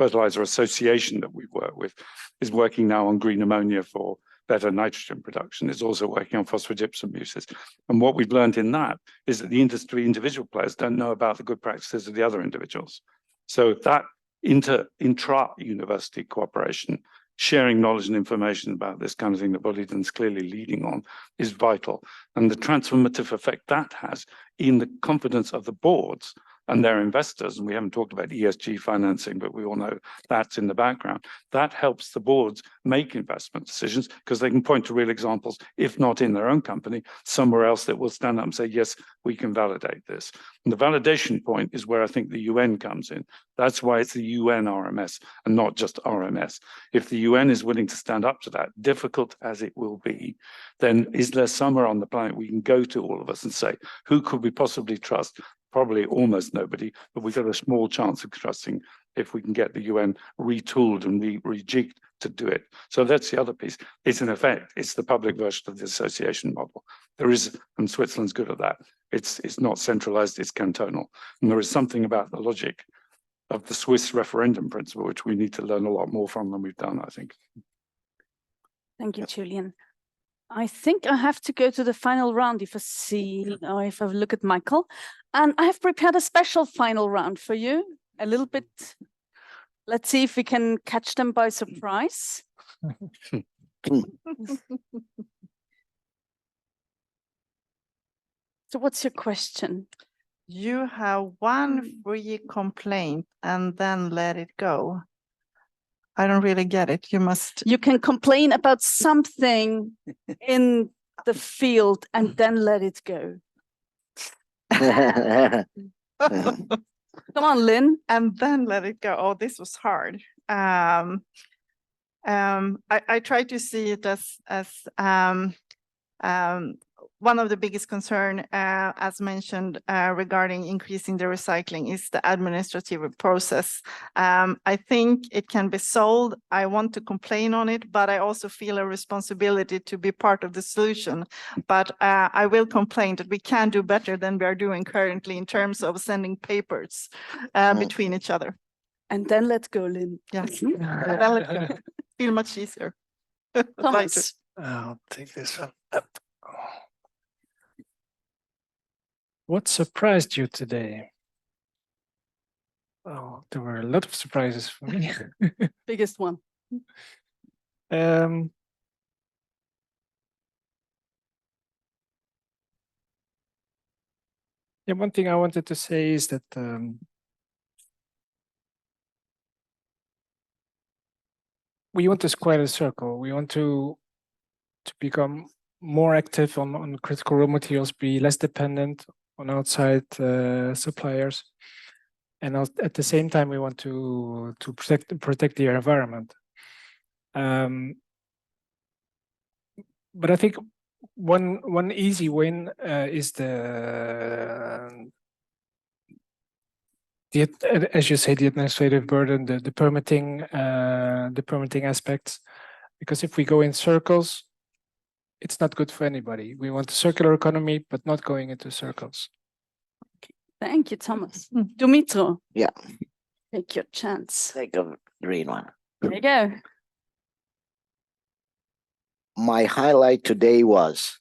fertilizer association that we work with is working now on green ammonia for better nitrogen production. It's also working on phosphogypsum uses. And what we've learned in that is that the industry individual players don't know about the good practices of the other individuals. So that intra-university cooperation, sharing knowledge and information about this kind of thing that Boliden's clearly leading on is vital. And the transformative effect that has in the confidence of the boards and their investors, and we haven't talked about ESG financing, but we all know that's in the background, that helps the boards make investment decisions because they can point to real examples, if not in their own company, somewhere else that will stand up and say, yes, we can validate this. And the validation point is where I think the UN comes in. That's why it's the UN RMS and not just RMS. If the UN is willing to stand up to that, difficult as it will be, then is there somewhere on the planet we can go to all of us and say, who could we possibly trust? Probably almost nobody, but we've got a small chance of trusting if we can get the UN retooled and rejigged to do it. So that's the other piece. It's in effect, it's the public version of the association model. There is, and Switzerland's good at that. It's not centralized, it's cantonal. And there is something about the logic of the Swiss referendum principle, which we need to learn a lot more from than we've done, I think. Thank you, Julian. I think I have to go to the final round if I see, or if I look at Michael. And I have prepared a special final round for you, a little bit. Let's see if we can catch them by surprise. So what's your question? You have one free complaint and then let it go. I don't really get it. You can complain about something in the field and then let it go. Come on, Linn. And then let it go. Oh, this was hard. I try to see it as one of the biggest concern, as mentioned, regarding increasing the recycling is the administrative process. I think it can be solved. I want to complain on it, but I also feel a responsibility to be part of the solution. But I will complain that we can do better than we are doing currently in terms of sending papers between each other. And then let's go, Linn. Yes, then let go. Feel much easier. Thomas. I'll take this one. What surprised you today? Oh, there were a lot of surprises for me. Biggest one. Yeah, one thing I wanted to say is that we want to square the circle. We want to become more active on critical raw materials, be less dependent on outside suppliers, and at the same time we want to protect the environment. But I think one easy win is as you say, the administrative burden, the permitting aspects, because if we go in circles, it's not good for anybody. We want a circular economy, but not going into circles. Okay. Thank you, Thomas. Dumitru. Yeah. Take your chance. Take a green one. There you go. My highlight today was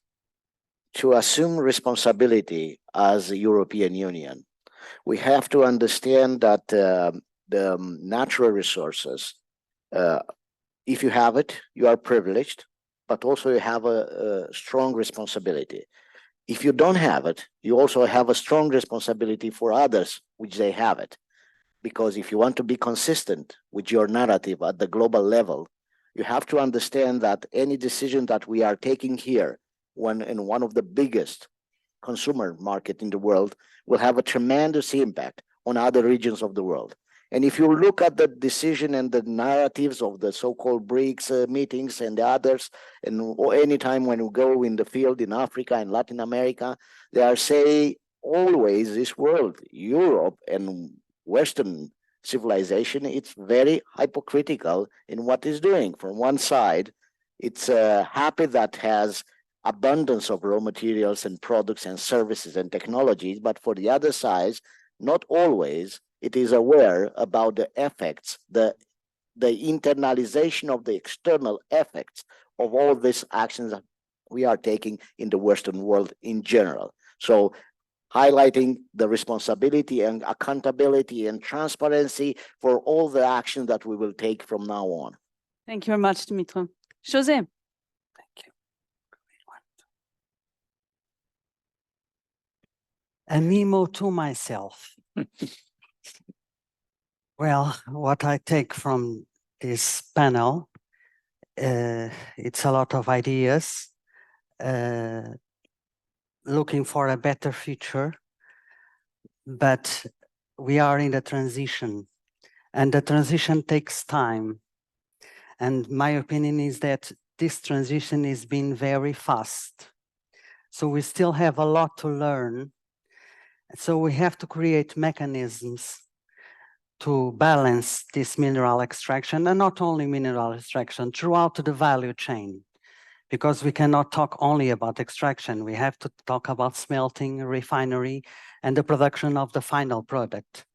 to assume responsibility as the European Union. We have to understand that the natural resources, if you have it, you are privileged, but also you have a strong responsibility. If you don't have it, you also have a strong responsibility for others, which they have it. Because if you want to be consistent with your narrative at the global level, you have to understand that any decision that we are taking here, in one of the biggest consumer market in the world, will have a tremendous impact on other regions of the world. And if you look at the decision and the narratives of the so-called BRICS meetings and the others, and any time when we go in the field in Africa and Latin America, they are saying always this world, Europe and Western civilization, it's very hypocritical in what it's doing. From one side, it's happy that has abundance of raw materials and products and services and technologies, but for the other side, not always it is aware about the effects, the internalization of the external effects of all these actions that we are taking in the Western world in general. So highlighting the responsibility and accountability and transparency for all the action that we will take from now on. Thank you very much, Dumitru. José. Thank you. A memo to myself. Well, what I take from this panel, it's a lot of ideas, looking for a better future, but we are in a transition, and the transition takes time. And my opinion is that this transition is being very fast. So we still have a lot to learn. So we have to create mechanisms to balance this mineral extraction, and not only mineral extraction, throughout the value chain. Because we cannot talk only about extraction. We have to talk about smelting, refinery, and the production of the final product.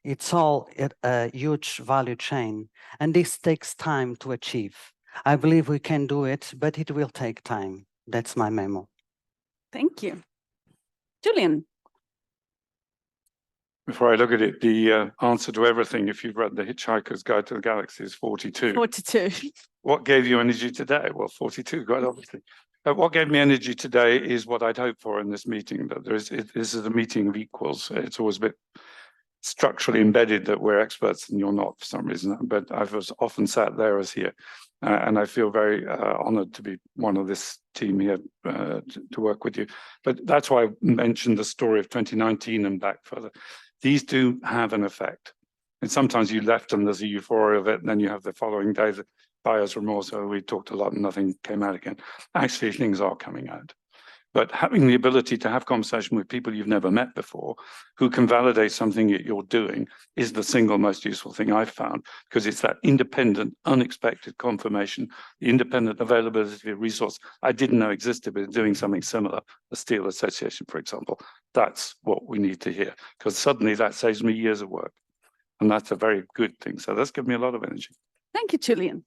It's all a huge value chain, and this takes time to achieve. I believe we can do it, but it will take time. That's my memo. Thank you. Julian. Before I look at it, the answer to everything, if you've read The Hitchhiker's Guide to the Galaxy, is 42. 42. What gave you energy today? Well, 42, quite obviously. What gave me energy today is what I'd hoped for in this meeting, that this is a meeting of equals. It's always a bit structurally embedded that we're experts and you're not for some reason, but I've often sat there as here. And I feel very honored to be one of this team here to work with you. But that's why I mentioned the story of 2019 and back further. These do have an effect. And sometimes you left and there's a euphoria of it, and then you have the following day, the buyer's remorse, so we talked a lot and nothing came out again. Actually, things are coming out. But having the ability to have conversation with people you've never met before, who can validate something that you're doing, is the single most useful thing I've found, because it's that independent, unexpected confirmation, the independent availability of resource I didn't know existed, but doing something similar, the Steel Association, for example. That's what we need to hear, because suddenly that saves me years of work. And that's a very good thing. So that's given me a lot of energy. Thank you, Julian.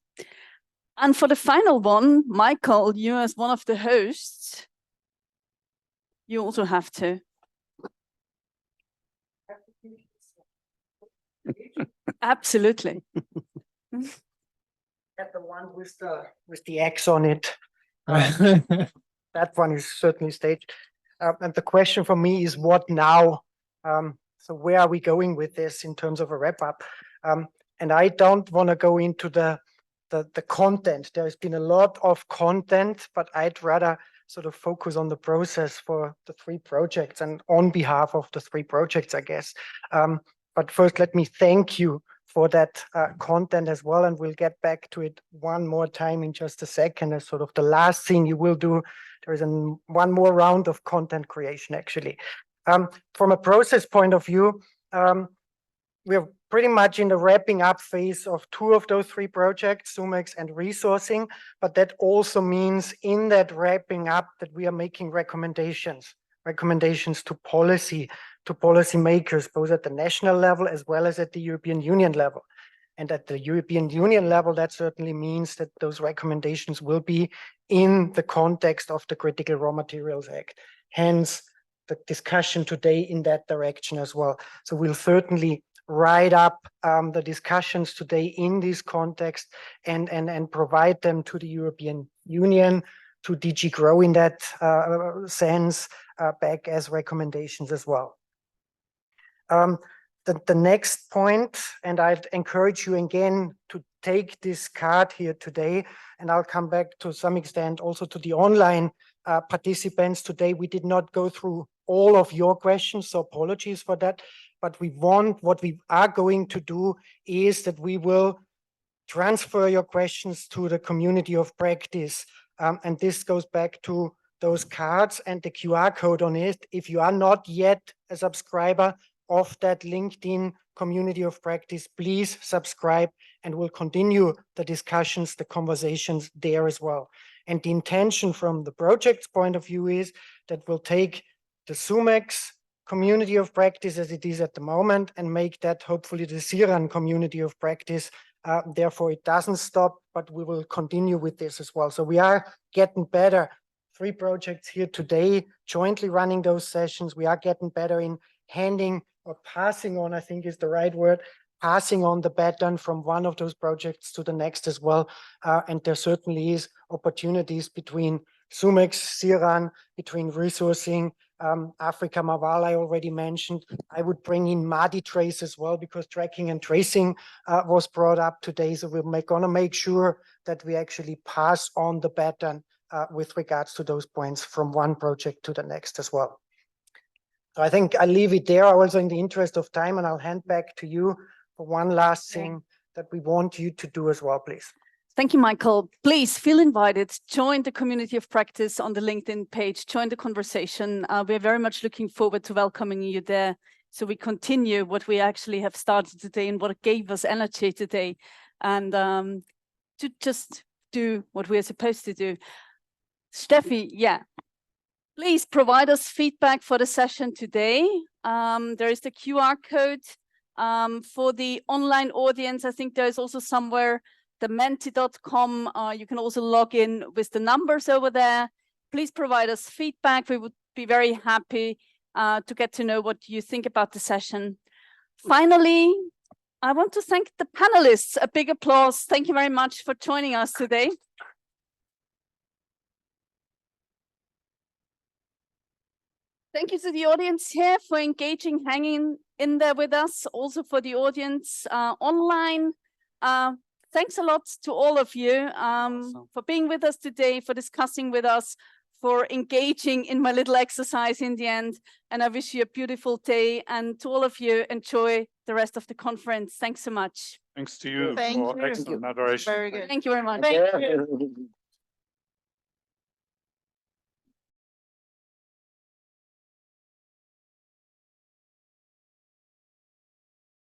And for the final one, Michael, you as one of the hosts, you also have to. Absolutely. Get the one with the X on it. That one is certainly staged. And the question for me is, what now? So where are we going with this in terms of a wrap up? And I don't want to go into the content. There has been a lot of content, but I'd rather sort of focus on the process for the three projects and on behalf of the three projects, I guess. But first, let me thank you for that content as well, and we'll get back to it one more time in just a second as sort of the last thing you will do. There is one more round of content creation, actually. From a process point of view, we're pretty much in the wrapping up phase of two of those three projects, SUMEX and resourcing, but that also means in that wrapping up that we are making recommendations to policy makers, both at the national level as well as at the European Union level. And at the European Union level, that certainly means that those recommendations will be in the context of the Critical Raw Materials Act. Hence, the discussion today in that direction as well. So we'll certainly write up the discussions today in this context and provide them to the European Union, to DG GROW in that sense, back as recommendations as well. The next point, and I'd encourage you again to take this card here today, and I'll come back to some extent also to the online participants today. We did not go through all of your questions, so apologies for that. But what we are going to do is that we will transfer your questions to the community of practice. And this goes back to those cards and the QR code on it. If you are not yet a subscriber of that LinkedIn community of practice, please subscribe, and we'll continue the discussions, the conversations there as well. And the intention from the project's point of view is that we'll take the SUMEX community of practice as it is at the moment and make that hopefully the CIRAN community of practice. Therefore, it doesn't stop, but we will continue with this as well. So we are getting better. 3 projects here today, jointly running those sessions. We are getting better in handing or passing on, I think is the right word, passing on the baton from one of those projects to the next as well. And there certainly is opportunities between SUMEX, CIRAN, between resourcing, Africa Maval I already mentioned. I would bring in MADI-Trace as well, because tracking and tracing was brought up today. So we're gonna make sure that we actually pass on the baton with regards to those points from one project to the next as well. So I think I'll leave it there also in the interest of time, and I'll hand back to you for one last thing that we want you to do as well, please. Thank you, Michael. Please feel invited. Join the community of practice on the LinkedIn page. Join the conversation. We're very much looking forward to welcoming you there. So we continue what we actually have started today and what gave us energy today, and to just do what we are supposed to do. Steffi, please provide us feedback for the session today. There is the QR code for the online audience. I think there is also somewhere the menti.com. You can also log in with the numbers over there. Please provide us feedback. We would be very happy to get to know what you think about the session. Finally, I want to thank the panelists. A big applause. Thank you very much for joining us today. Thank you to the audience here for engaging, hanging in there with us. Also for the audience online. Thanks a lot to all of you for being with us today, for discussing with us, for engaging in my little exercise in the end. And I wish you a beautiful day. And to all of you, enjoy the rest of the conference. Thanks so much. Thanks to you Thank for you. excellent moderation. Very good. Thank you very much. Thank you.